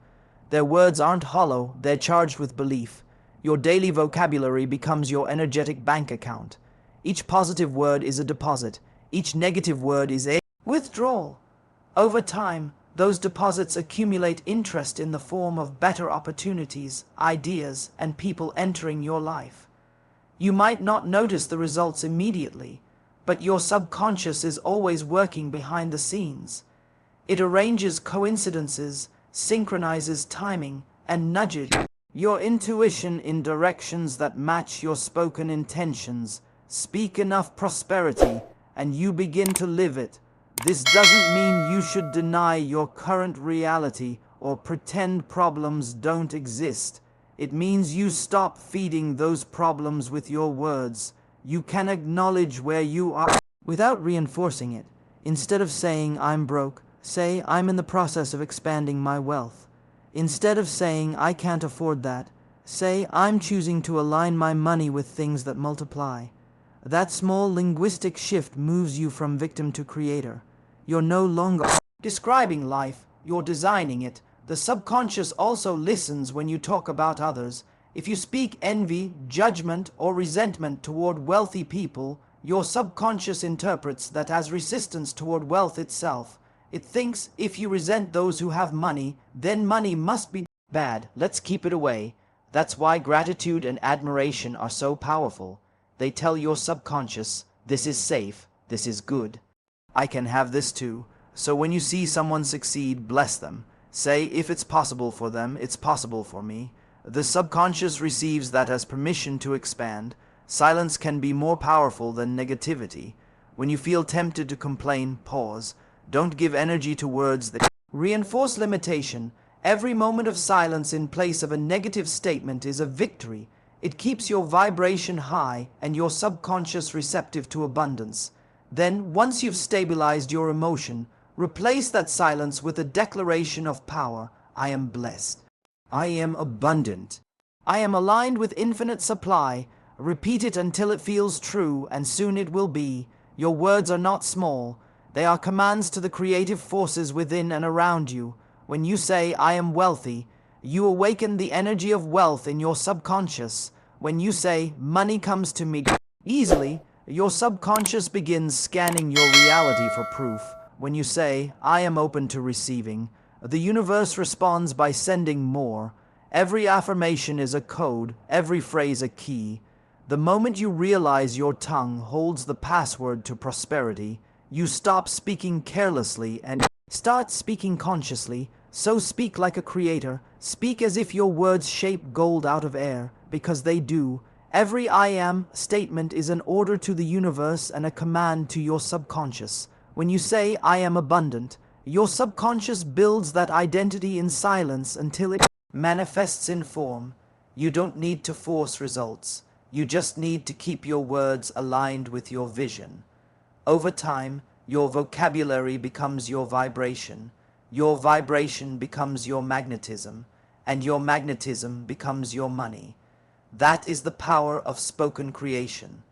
[SPEAKER 1] Their words aren't hollow, they're charged with belief. Your daily vocabulary becomes your energetic bank account. Each positive word is a deposit. Each negative word is a withdrawal. Over time, those deposits accumulate interest in the form of better opportunities, ideas, and people entering your life. You might not notice the results immediately, but your subconscious is always working behind the scenes. It arranges coincidences, synchronizes timing, and nudges your intuition in directions that match your spoken intentions. Speak enough prosperity, and you begin to live it. This doesn't mean you should deny your current reality or pretend problems don't exist. It means you stop feeding those problems with your words. You can acknowledge where you are without reinforcing it. Instead of saying "I'm broke," say "I'm in the process of expanding my wealth." Instead of saying "I can't afford that," say "I'm choosing to align my money with things that multiply." That small linguistic shift moves you from victim to creator. You're no longer describing life, you're designing it. The subconscious also listens when you talk about others. If you speak envy, judgment, or resentment toward wealthy people, your subconscious interprets that as resistance toward wealth itself. It thinks if you resent those who have money, then money must be bad. Let's keep it away. That's why gratitude and admiration are so powerful. They tell your subconscious, this is safe, this is good. I can have this too. So when you see someone succeed, bless them. Say, if it's possible for them, it's possible for me. The subconscious receives that as permission to expand. Silence can be more powerful than negativity. When you feel tempted to complain, pause. Don't give energy to words that reinforce limitation. Every moment of silence in place of a negative statement is a victory. It keeps your vibration high and your subconscious receptive to abundance. Then, once you've stabilized your emotion, replace that silence with a declaration of power. I am blessed. I am abundant. I am aligned with infinite supply. Repeat it until it feels true, and soon it will be. Your words are not small. They are commands to the creative forces within and around you. When you say, I am wealthy, you awaken the energy of wealth in your subconscious. When you say, money comes to me easily, your subconscious begins scanning your reality for proof. When you say, I am open to receiving, the universe responds by sending more. Every affirmation is a code, every phrase a key. The moment you realize your tongue holds the password to prosperity, you stop speaking carelessly and start speaking consciously. So speak like a creator. Speak as if your words shape gold out of air. because they do. Every I am statement is an order to the universe and a command to your subconscious. When you say, I am abundant, your subconscious builds that identity in silence until it manifests in form. You don't need to force results. You just need to keep your words aligned with your vision. Over time, your vocabulary becomes your vibration becomes your magnetism, and your magnetism becomes your money. That is the power of spoken creation,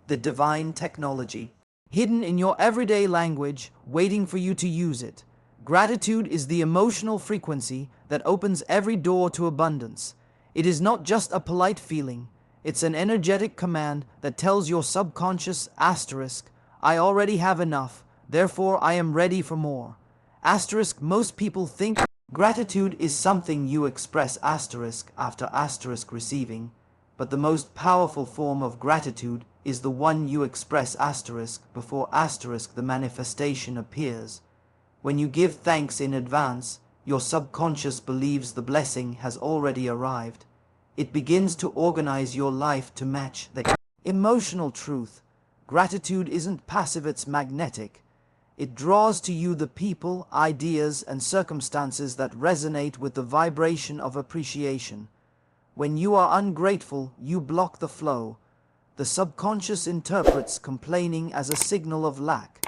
[SPEAKER 1] the divine technology, hidden in your everyday language, waiting for you to use it. Gratitude is the emotional frequency that opens every door to abundance. It is not just a polite feeling, it's an energetic command that tells your subconscious asterisk, I already have enough, therefore I am ready for more. Asterisk, most people think gratitude is something you express asterisk after asterisk receiving, but the most powerful form of gratitude is the one you express asterisk before asterisk the manifestation appears. When you give thanks in advance, your subconscious believes the blessing has already arrived. It begins to organize your life to match the emotional truth. Gratitude isn't passive, it's magnetic. It draws to you the people, ideas, and circumstances that resonate with the vibration of appreciation. When you are ungrateful, you block the flow. The subconscious interprets complaining as a signal of lack.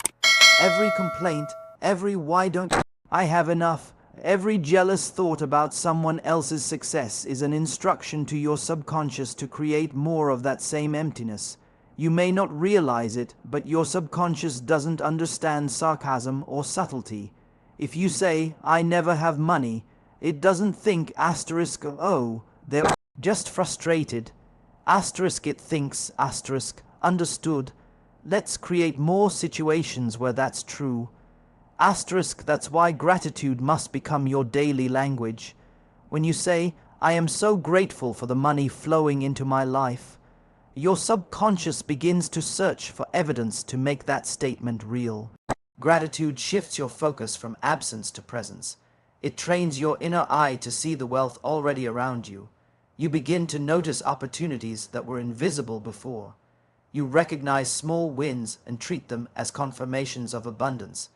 [SPEAKER 1] Every complaint, every why don't I have enough, every jealous thought about someone else's success is an instruction to your subconscious to create more of that same emptiness. You may not realize it, but your subconscious doesn't understand sarcasm or subtlety. If you say, I never have money, it doesn't think asterisk, oh, they're just frustrated. Asterisk, it thinks asterisk, understood. Let's create more situations where that's true. Asterisk, that's why gratitude must become your daily language. When you say, I am so grateful for the money flowing into my life, your subconscious begins to search for evidence to make that statement real. Gratitude shifts your focus from absence to presence. It trains your inner eye to see the wealth already around you. You begin to notice opportunities that were invisible before. You recognize small wins and treat them as confirmations of abundance.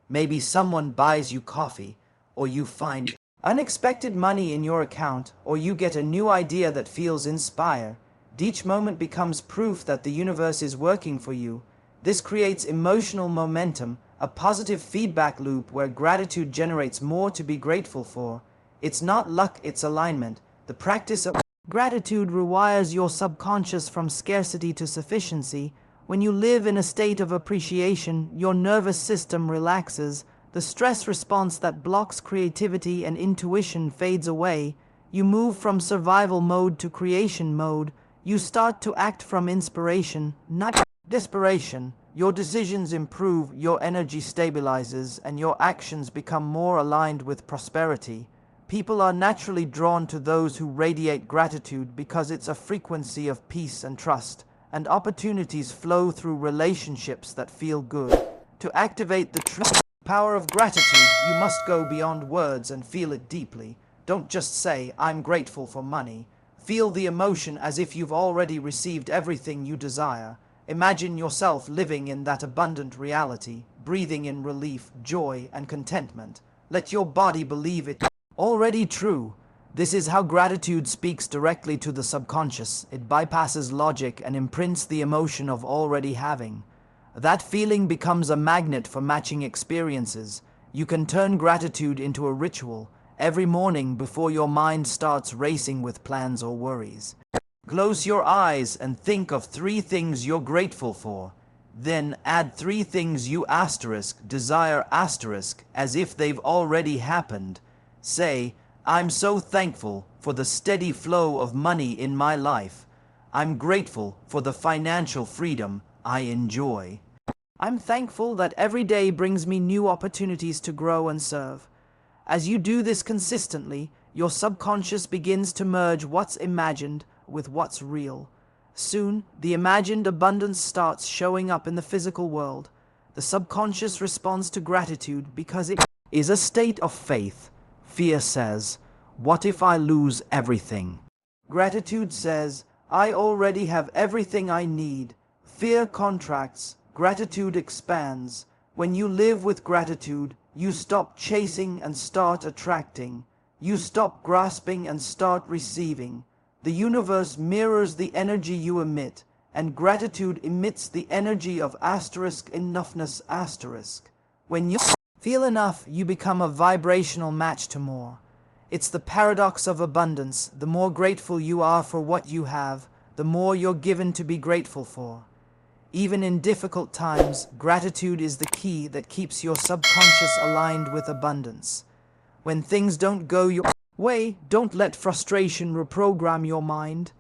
[SPEAKER 1] Maybe someone buys you coffee, or you find unexpected money in your account, or you get a new idea that feels inspired. Each moment becomes proof that the universe is working for you. This creates emotional momentum, a positive feedback loop where gratitude generates more to be grateful for. It's not luck, it's alignment. The practice of gratitude rewires your subconscious from scarcity to sufficiency. When you live in a state of appreciation, your nervous system relaxes. The stress response that blocks creativity and intuition fades away. You move from survival mode to creation mode. You start to act from inspiration, not desperation. Your decisions improve, your energy stabilizes, and your actions become more aligned with prosperity. People are naturally drawn to those who radiate gratitude because it's a frequency of peace and trust, and opportunities flow through relationships that feel good. To activate the true power of gratitude, you must go beyond words and feel it deeply. Don't just say, I'm grateful for money. Feel the emotion as if you've already received everything you desire. Imagine yourself living in that abundant reality, breathing in relief, joy, and contentment. Let your body believe it already true. This is how gratitude speaks directly to the subconscious. It bypasses logic and imprints the emotion of already having. That feeling becomes a magnet for matching experiences. You can turn gratitude into a ritual every morning before your mind starts racing with plans or worries. Close your eyes and think of 3 things you're grateful for. Then add 3 things you desire as if they've already happened. Say, I'm so thankful for the steady flow of money in my life. I'm grateful for the financial freedom I enjoy. I'm thankful that every day brings me new opportunities to grow and serve. As you do this consistently, your subconscious begins to merge what's imagined with what's real. Soon, the imagined abundance starts showing up in the physical world. The subconscious responds to gratitude because it is a state of faith. Fear says, what if I lose everything? Gratitude says, I already have everything I need. Fear contracts, gratitude expands. When you live with gratitude, you stop chasing and start attracting. You stop grasping and start receiving. The universe mirrors the energy you emit, and gratitude emits the energy of enoughness. When you feel enough, you become a vibrational match to more. It's the paradox of abundance. The more grateful you are for what you have, the more you're given to be grateful for. Even in difficult times, gratitude is the key that keeps your subconscious aligned with abundance. When things don't go your way, don't let frustration reprogram your mind.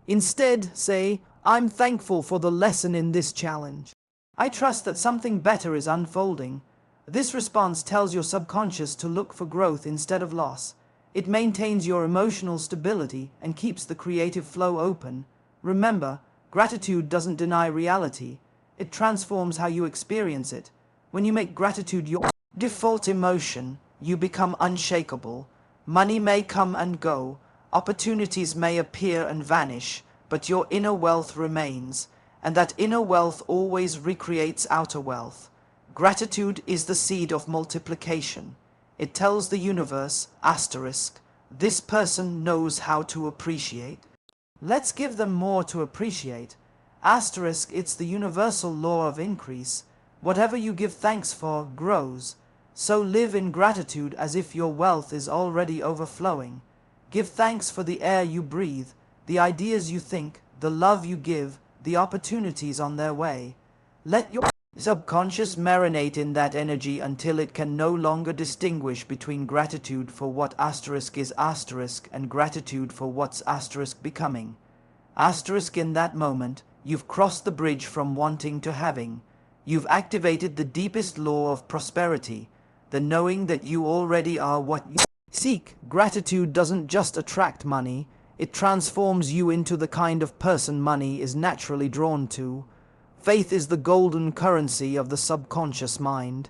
[SPEAKER 1] Instead, say, I'm thankful for the lesson in this challenge. I trust that something better is unfolding. This response tells your subconscious to look for growth instead of loss. It maintains your emotional stability and keeps the creative flow open. Remember, gratitude doesn't deny reality. It transforms how you experience it. When you make gratitude your default emotion, you become unshakable. Money may come and go, opportunities may appear and vanish, but your inner wealth remains, and that inner wealth always recreates outer wealth. Gratitude is the seed of multiplication. It tells the universe, this person knows how to appreciate. Let's give them more to appreciate. It's the universal law of increase. Whatever you give thanks for grows. So live in gratitude as if your wealth is already overflowing. Give thanks for the air you breathe, the ideas you think, the love you give, the opportunities on their way. Let your subconscious marinate in that energy until it can no longer distinguish between gratitude for what is and gratitude for what's becoming. In that moment, you've crossed the bridge from wanting to having. You've activated the deepest law of prosperity, the knowing that you already are what you seek. Gratitude doesn't just attract money, it transforms you into the kind of person money is naturally drawn to. Faith is the golden currency of the subconscious mind.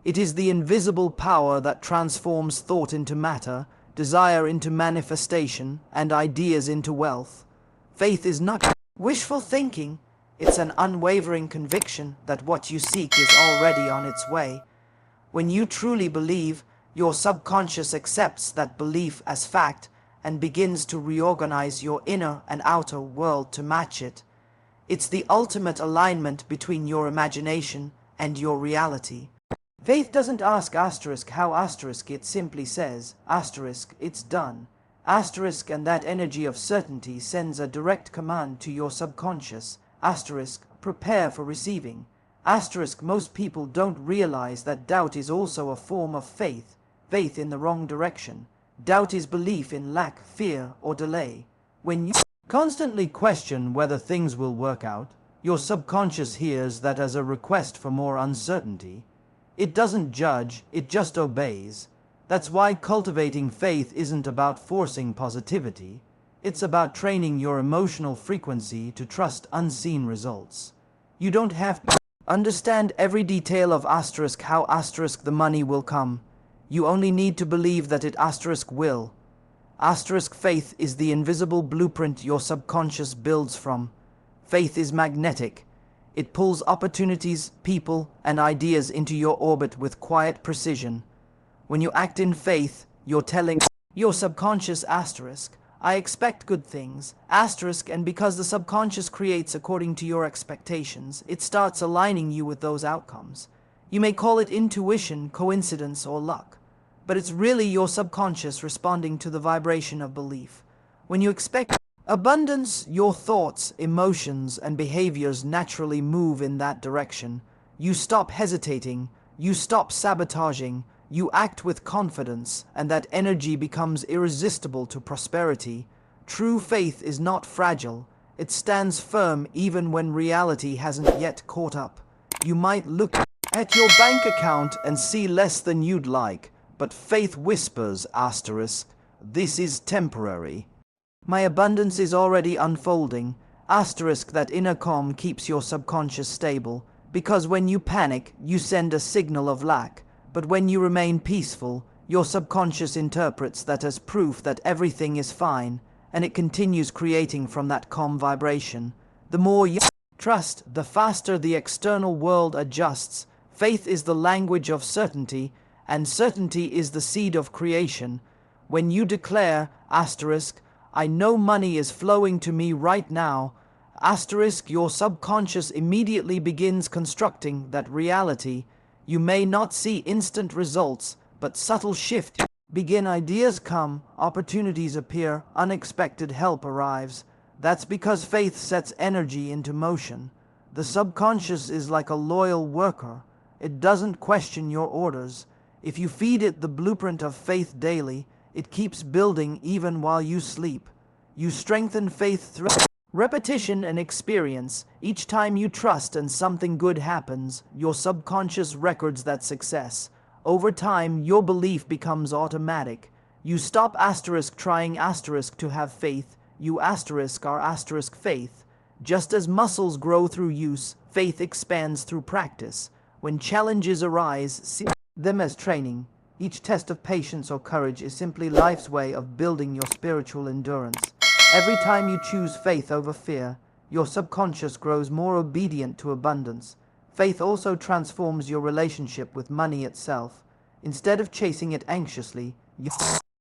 [SPEAKER 1] It is the invisible power that transforms thought into matter, desire into manifestation, and ideas into wealth. Faith is not wishful thinking, it's an unwavering conviction that what you seek is already on its way. When you truly believe, your subconscious accepts that belief as fact and begins to reorganize your inner and outer world to match it. It's the ultimate alignment between your imagination and your reality. Faith doesn't ask how it simply says, it's done. And that energy of certainty sends a direct command to your subconscious, prepare for receiving. Most people don't realize that doubt is also a form of faith in the wrong direction. Doubt is belief in lack, fear, or delay. When you constantly question whether things will work out, your subconscious hears that as a request for more uncertainty. It doesn't judge, it just obeys. That's why cultivating faith isn't about forcing positivity. It's about training your emotional frequency to trust unseen results. You don't have to understand every detail of how the money will come. You only need to believe that it will. Faith is the invisible blueprint your subconscious builds from. Faith is magnetic. It pulls opportunities, people, and ideas into your orbit with quiet precision. When you act in faith, you're telling your subconscious I expect good things, and because the subconscious creates according to your expectations, it starts aligning you with those outcomes. You may call it intuition, coincidence, or luck, but it's really your subconscious responding to the vibration of belief. When you expect abundance, your thoughts, emotions, and behaviors naturally move in that direction. You stop hesitating, you stop sabotaging, you act with confidence, and that energy becomes irresistible to prosperity. True faith is not fragile. It stands firm even when reality hasn't yet caught up. You might look at your bank account and see less than you'd like, but faith whispers, this is temporary. My abundance is already unfolding. That inner calm keeps your subconscious stable, because when you panic, you send a signal of lack. But when you remain peaceful, your subconscious interprets that as proof that everything is fine, and it continues creating from that calm vibration. The more you trust, the faster the external world adjusts. Faith is the language of certainty, and certainty is the seed of creation. When you declare, I know money is flowing to me right now, your subconscious immediately begins constructing that reality. You may not see instant results, but subtle shift begin. Ideas come, opportunities appear, unexpected help arrives. That's because faith sets energy into motion. The subconscious is like a loyal worker. It doesn't question your orders. If you feed it the blueprint of faith daily, it keeps building even while you sleep. You strengthen faith through repetition and experience. Each time you trust and something good happens, your subconscious records that success. Over time, your belief becomes automatic. You stop trying to have faith. You are faith. Just as muscles grow through use, faith expands through practice. When challenges arise, see them as training. Each test of patience or courage is simply life's way of building your spiritual endurance. Every time you choose faith over fear, your subconscious grows more obedient to abundance. Faith also transforms your relationship with money itself. Instead of chasing it anxiously, you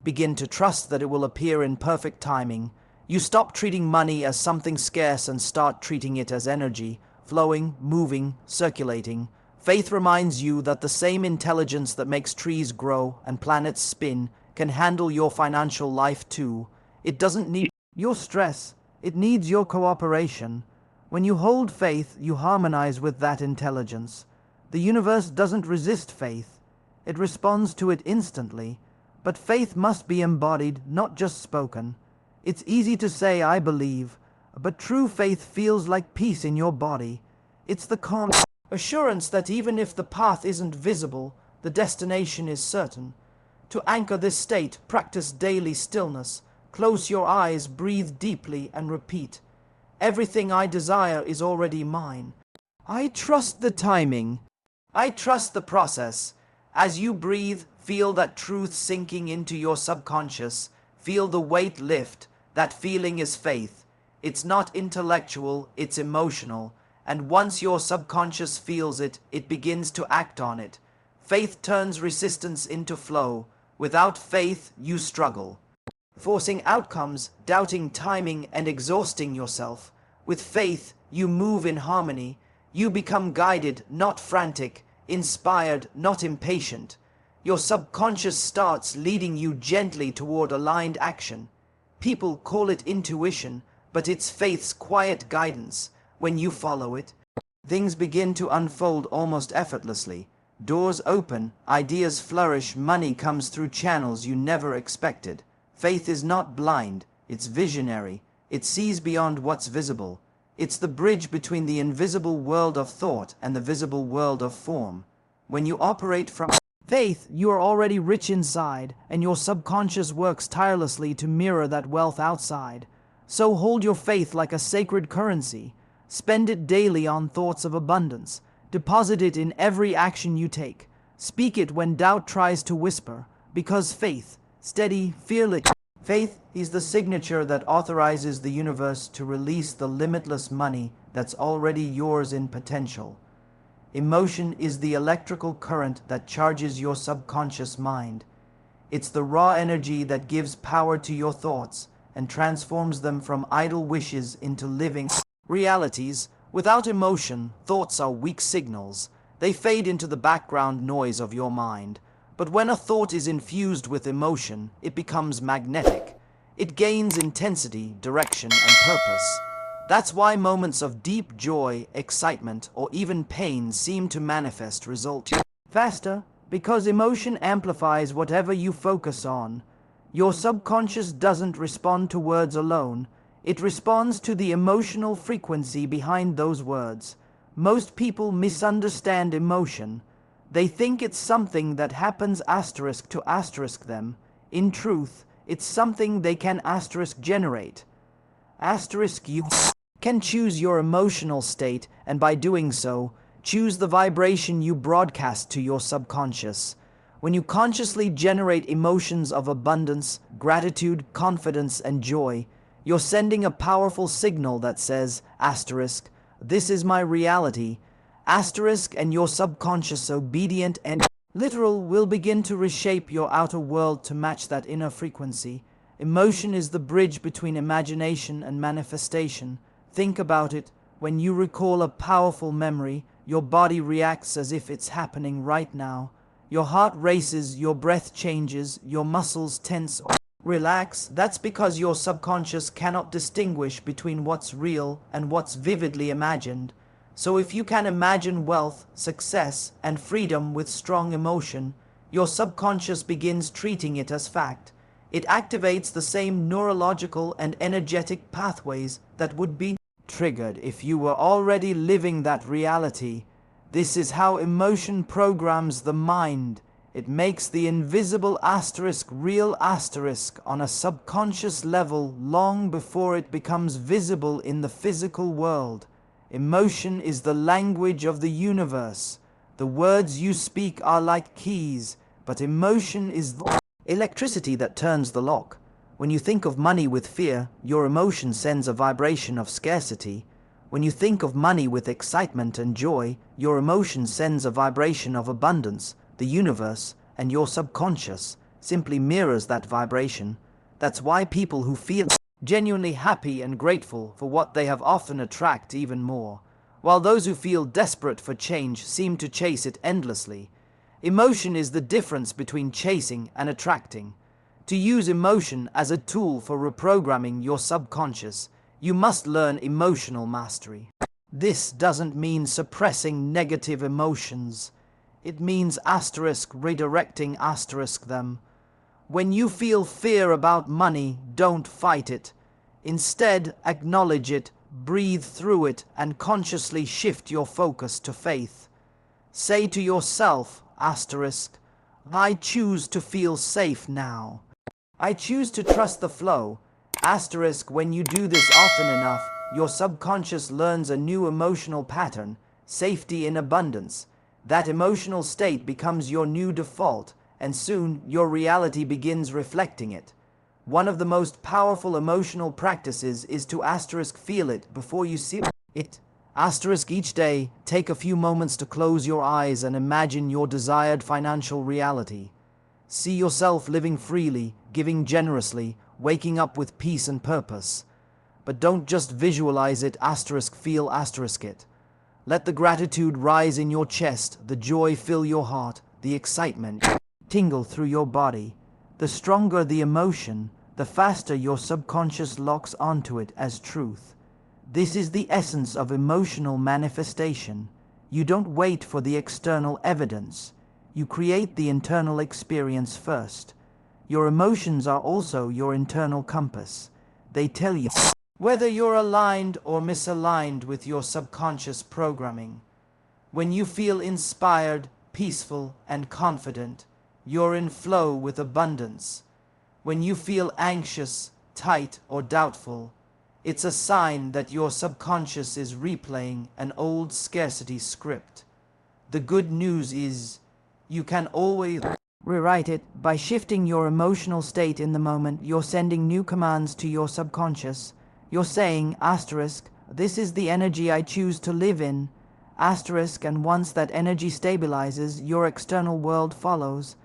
[SPEAKER 1] begin to trust that it will appear in perfect timing. You stop treating money as something scarce and start treating it as energy, flowing, moving, circulating. Faith reminds you that the same intelligence that makes trees grow and planets spin can handle your financial life too. It doesn't need your stress, it needs your cooperation. When you hold faith, you harmonize with that intelligence. The universe doesn't resist faith. It responds to it instantly. But faith must be embodied, not just spoken. It's easy to say, I believe, but true faith feels like peace in your body. It's the calm assurance that even if the path isn't visible, the destination is certain. To anchor this state, practice daily stillness. Close your eyes, breathe deeply, and repeat, everything I desire is already mine. I trust the timing. I trust the process. As you breathe, feel that truth sinking into your subconscious. Feel the weight lift. That feeling is faith. It's not intellectual, it's emotional. And once your subconscious feels it, it begins to act on it. Faith turns resistance into flow. Without faith, you struggle, forcing outcomes, doubting timing, and exhausting yourself. With faith, you move in harmony. You become guided, not frantic, inspired, not impatient. Your subconscious starts leading you gently toward aligned action. People call it intuition, but it's faith's quiet guidance. When you follow it, things begin to unfold almost effortlessly. Doors open, ideas flourish, money comes through channels you never expected. Faith is not blind, it's visionary. It sees beyond what's visible. It's the bridge between the invisible world of thought and the visible world of form. When you operate from faith, you are already rich inside, and your subconscious works tirelessly to mirror that wealth outside. So hold your faith like a sacred currency. Spend it daily on thoughts of abundance. Deposit it in every action you take. Speak it when doubt tries to whisper, because faith, steady, fearless. Faith is the signature that authorizes the universe to release the limitless money that's already yours in potential. Emotion is the electrical current that charges your subconscious mind. It's the raw energy that gives power to your thoughts and transforms them from idle wishes into living realities. Without emotion, thoughts are weak signals. They fade into the background noise of your mind. But when a thought is infused with emotion, it becomes magnetic. It gains intensity, direction, and purpose. That's why moments of deep joy, excitement, or even pain seem to manifest result faster, because emotion amplifies whatever you focus on. Your subconscious doesn't respond to words alone. It responds to the emotional frequency behind those words. Most people misunderstand emotion. They think it's something that happens to them. In truth, it's something they can generate. You can choose your emotional state, and by doing so, choose the vibration you broadcast to your subconscious. When you consciously generate emotions of abundance, gratitude, confidence, and joy, You're sending a powerful signal that says, asterisk, this is my reality, asterisk, and your subconscious, obedient and literal, will begin to reshape your outer world to match that inner frequency. Emotion is the bridge between imagination and manifestation. Think about it. When you recall a powerful memory, your body reacts as if it's happening right now. Your heart races, your breath changes, your muscles tense or relax. That's because your subconscious cannot distinguish between what's real and what's vividly imagined. So if you can imagine wealth, success, and freedom with strong emotion, your subconscious begins treating it as fact. It activates the same neurological and energetic pathways that would be triggered if you were already living that reality. This is how emotion programs the mind. It makes the invisible asterisk real asterisk on a subconscious level long before it becomes visible in the physical world. Emotion is the language of the universe. The words you speak are like keys, but emotion is the electricity that turns the lock. When you think of money with fear, your emotion sends a vibration of scarcity. When you think of money with excitement and joy, your emotion sends a vibration of abundance. The universe and your subconscious simply mirrors that vibration. That's why people who feel genuinely happy and grateful for what they have often attract even more, while those who feel desperate for change seem to chase it endlessly. Emotion is the difference between chasing and attracting. To use emotion as a tool for reprogramming your subconscious, you must learn emotional mastery. This doesn't mean suppressing negative emotions. It means asterisk redirecting asterisk them. When you feel fear about money, don't fight it. Instead, acknowledge it, breathe through it, and consciously shift your focus to faith. Say to yourself, asterisk, I choose to feel safe now. I choose to trust the flow. Asterisk, when you do this often enough, your subconscious learns a new emotional pattern, safety in abundance. That emotional state becomes your new default, and soon your reality begins reflecting it. One of the most powerful emotional practices is to asterisk feel it before you see it. Asterisk each day, take a few moments to close your eyes and imagine your desired financial reality. See yourself living freely, giving generously, waking up with peace and purpose. But don't just visualize it, asterisk feel asterisk it. Let the gratitude rise in your chest, the joy fill your heart, the excitement tingle through your body. The stronger the emotion, the faster your subconscious locks onto it as truth. This is the essence of emotional manifestation. You don't wait for the external evidence. You create the internal experience first. Your emotions are also your internal compass. They tell you whether you're aligned or misaligned with your subconscious programming. When you feel inspired, peaceful, and confident, you're in flow with abundance. When you feel anxious, tight, or doubtful, it's a sign that your subconscious is replaying an old scarcity script. The good news is, you can always rewrite it. By shifting your emotional state in the moment, you're sending new commands to your subconscious. You're saying, asterisk, this is the energy I choose to live in, asterisk, and once that energy stabilizes, your external world follows.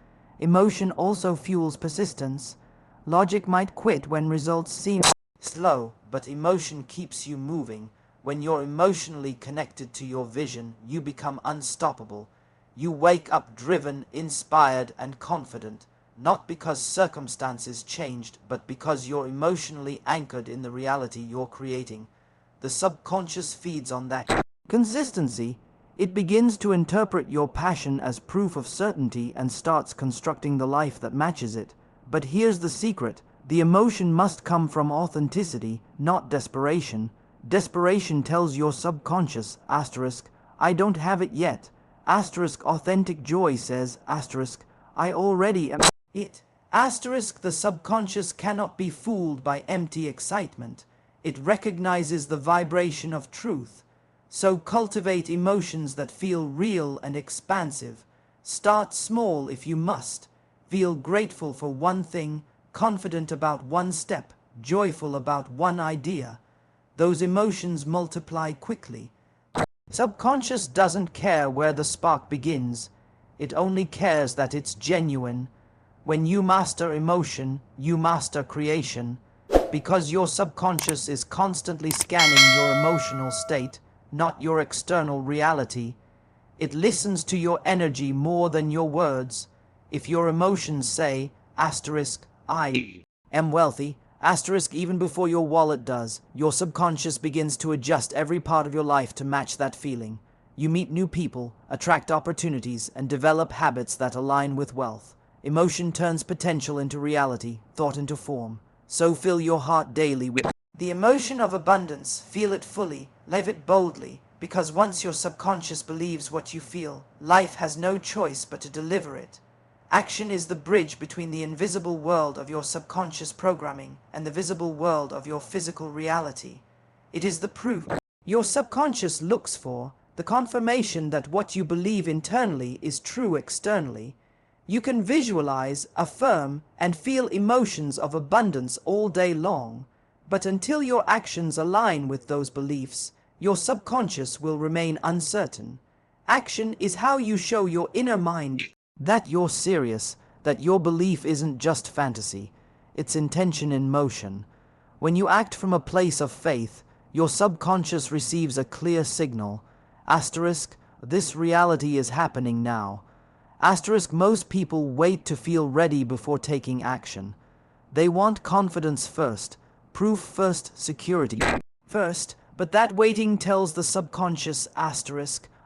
[SPEAKER 1] Emotion also fuels persistence. Logic might quit when results seem slow, but emotion keeps you moving. When you're emotionally connected to your vision, you become unstoppable. You wake up driven, inspired, and confident, not because circumstances changed, but because you're emotionally anchored in the reality you're creating. The subconscious feeds on that consistency. It begins to interpret your passion as proof of certainty and starts constructing the life that matches it. But here's the secret. The emotion must come from authenticity, not desperation. Desperation tells your subconscious, asterisk, I don't have it yet. Asterisk authentic joy says, asterisk, I already am it. Asterisk the subconscious cannot be fooled by empty excitement. It recognizes the vibration of truth. So cultivate emotions that feel real and expansive. Start small if you must. Feel grateful for one thing, confident about one step, joyful about one idea, those emotions multiply quickly. Subconscious doesn't care where the spark begins. It only cares that it's genuine. When you master emotion, you master creation. Because your subconscious is constantly scanning your emotional state, not your external reality. It listens to your energy more than your words. If your emotions say, I am wealthy, even before your wallet does, your subconscious begins to adjust every part of your life to match that feeling. You meet new people, attract opportunities, and develop habits that align with wealth. Emotion turns potential into reality, thought into form. So fill your heart daily with the emotion of abundance. Feel it fully, live it boldly, because once your subconscious believes what you feel, life has no choice but to deliver it. Action is the bridge between the invisible world of your subconscious programming and the visible world of your physical reality. It is the proof your subconscious looks for, the confirmation that what you believe internally is true externally. You can visualize, affirm, and feel emotions of abundance all day long, but until your actions align with those beliefs, your subconscious will remain uncertain. Action is how you show your inner mind that you're serious, that your belief isn't just fantasy, it's intention in motion. When you act from a place of faith, your subconscious receives a clear signal. This reality is happening now. Most people wait to feel ready before taking action. They want confidence first, proof first, security first, but that waiting tells the subconscious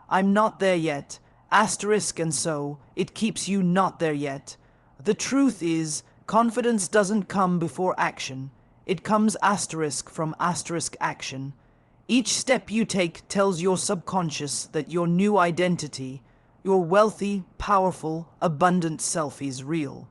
[SPEAKER 1] I'm not there yet, and so it keeps you not there yet. The truth is, confidence doesn't come before action. It comes from action. Each step you take tells your subconscious that your new identity, your wealthy, powerful, abundant self is real.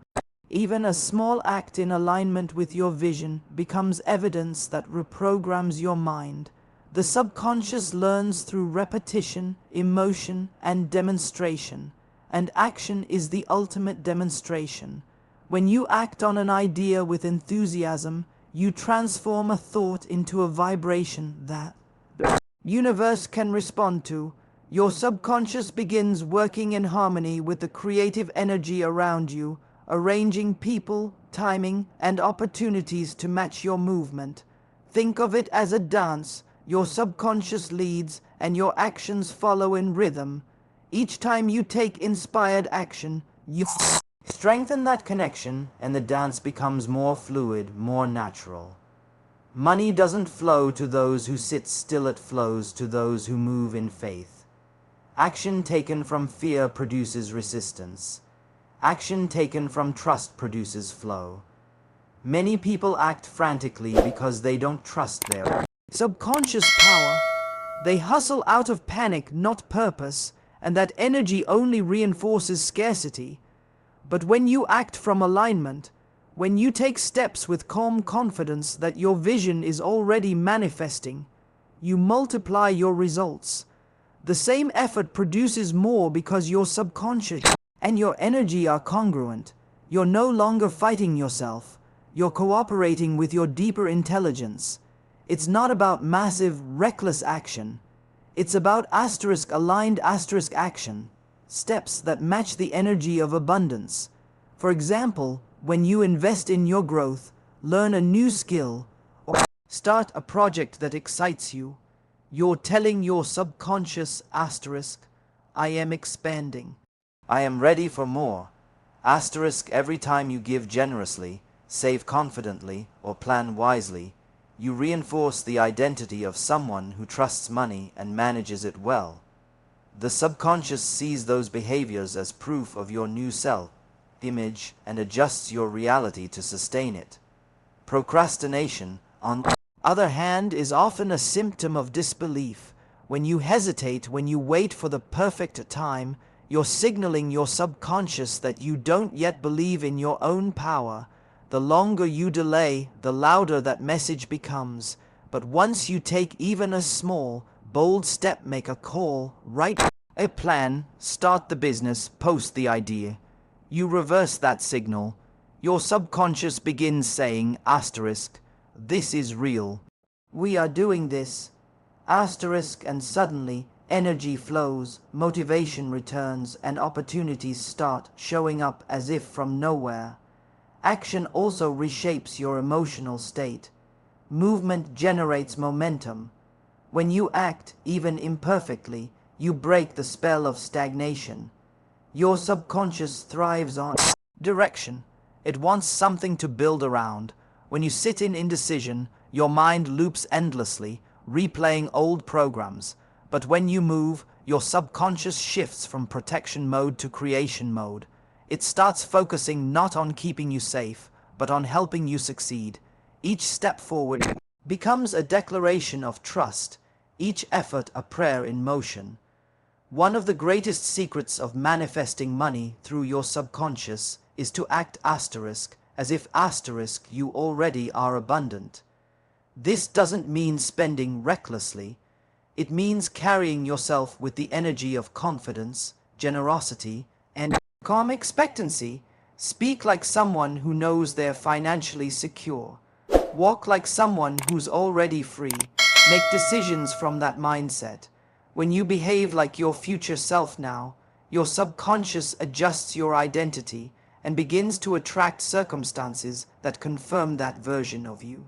[SPEAKER 1] Even a small act in alignment with your vision becomes evidence that reprograms your mind. The subconscious learns through repetition, emotion, and demonstration, and action is the ultimate demonstration. When you act on an idea with enthusiasm, you transform a thought into a vibration that the universe can respond to. Your subconscious begins working in harmony with the creative energy around you, arranging people, timing, and opportunities to match your movement. Think of it as a dance. Your subconscious leads, and your actions follow in rhythm. Each time you take inspired action, you strengthen that connection, and the dance becomes more fluid, more natural. Money doesn't flow to those who sit still, it flows to those who move in faith. Action taken from fear produces resistance. Action taken from trust produces flow. Many people act frantically because they don't trust their subconscious power. They hustle out of panic, not purpose, and that energy only reinforces scarcity. But when you act from alignment, when you take steps with calm confidence that your vision is already manifesting, you multiply your results. The same effort produces more because your subconscious and your energy are congruent. You're no longer fighting yourself. You're cooperating with your deeper intelligence. It's not about massive, reckless action. It's about aligned action. Steps that match the energy of abundance. For example, when you invest in your growth, learn a new skill, or start a project that excites you, you're telling your subconscious I am expanding. I am ready for more. Every time you give generously, save confidently, or plan wisely, you reinforce the identity of someone who trusts money and manages it well. The subconscious sees those behaviors as proof of your new self-image and adjusts your reality to sustain it. Procrastination, on the other hand, is often a symptom of disbelief. When you hesitate, when you wait for the perfect time, you're signaling your subconscious that you don't yet believe in your own power. The longer you delay, the louder that message becomes. But once you take even a small, bold step, make a call, write a plan, start the business, post the idea, you reverse that signal. Your subconscious begins saying, This is real. We are doing this. Asterisk, and suddenly energy flows, motivation returns, and opportunities start showing up as if from nowhere. Action also reshapes your emotional state. Movement generates momentum. When you act, even imperfectly, you break the spell of stagnation. Your subconscious thrives on direction. It wants something to build around. When you sit in indecision, your mind loops endlessly, replaying old programs. But when you move, your subconscious shifts from protection mode to creation mode. It starts focusing not on keeping you safe, but on helping you succeed. Each step forward becomes a declaration of trust, each effort a prayer in motion. One of the greatest secrets of manifesting money through your subconscious is to act asterisk as if asterisk you already are abundant. This doesn't mean spending recklessly. It means carrying yourself with the energy of confidence, generosity, and calm expectancy. Speak like someone who knows they're financially secure. Walk like someone who's already free. Make decisions from that mindset. When you behave like your future self now, your subconscious adjusts your identity and begins to attract circumstances that confirm that version of you.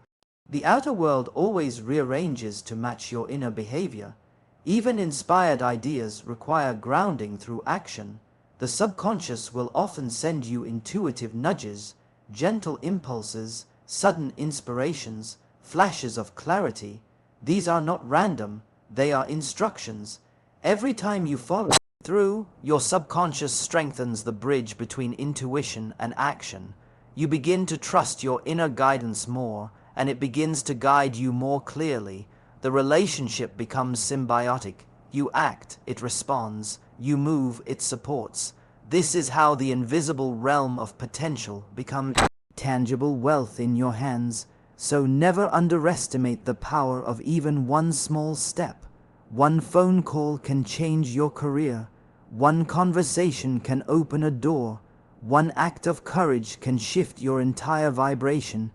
[SPEAKER 1] The outer world always rearranges to match your inner behavior. Even inspired ideas require grounding through action. The subconscious will often send you intuitive nudges, gentle impulses, sudden inspirations, flashes of clarity. These are not random, they are instructions. Every time you follow through, your subconscious strengthens the bridge between intuition and action. You begin to trust your inner guidance more, and it begins to guide you more clearly. The relationship becomes symbiotic. You act, it responds. You move, it supports. This is how the invisible realm of potential becomes tangible wealth in your hands. So never underestimate the power of even one small step. One phone call can change your career. One conversation can open a door. One act of courage can shift your entire vibration.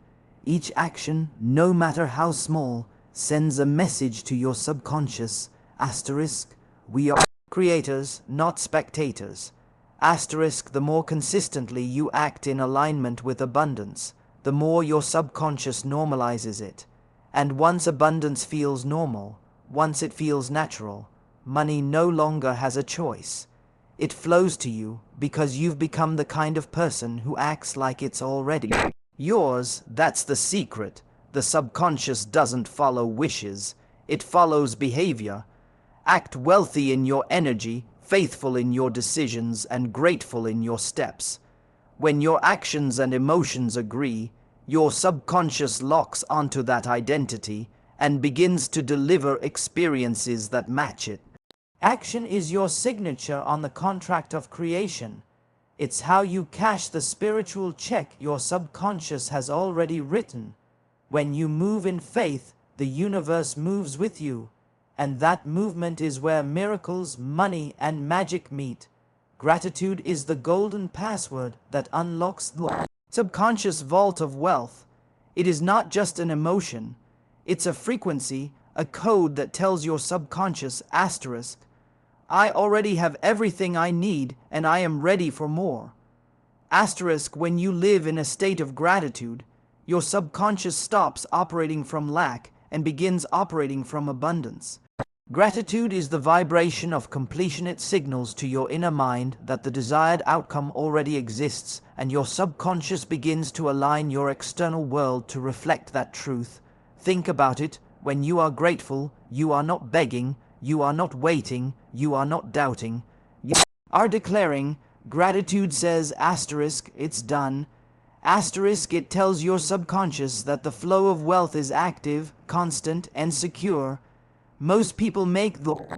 [SPEAKER 1] Each action, no matter how small, sends a message to your subconscious. Asterisk, we are creators, not spectators. Asterisk, the more consistently you act in alignment with abundance, the more your subconscious normalizes it. And once abundance feels normal, once it feels natural, money no longer has a choice. It flows to you because you've become the kind of person who acts like it's already yours. That's the secret. The subconscious doesn't follow wishes, it follows behavior. Act wealthy in your energy, faithful in your decisions, and grateful in your steps. When your actions and emotions agree, your subconscious locks onto that identity and begins to deliver experiences that match it. Action is your signature on the contract of creation. It's how you cash the spiritual check your subconscious has already written. When you move in faith, the universe moves with you. And that movement is where miracles, money, and magic meet. Gratitude is the golden password that unlocks the subconscious vault of wealth. It is not just an emotion. It's a frequency, a code that tells your subconscious asterisk, I already have everything I need and I am ready for more. Asterisk, when you live in a state of gratitude, your subconscious stops operating from lack and begins operating from abundance. Gratitude is the vibration of completion. It signals to your inner mind that the desired outcome already exists, and your subconscious begins to align your external world to reflect that truth. Think about it. When you are grateful, you are not begging, you are not waiting, you are not doubting. You are declaring. Gratitude says asterisk, it's done. Asterisk, it tells your subconscious that the flow of wealth is active, constant, and secure. Most people make the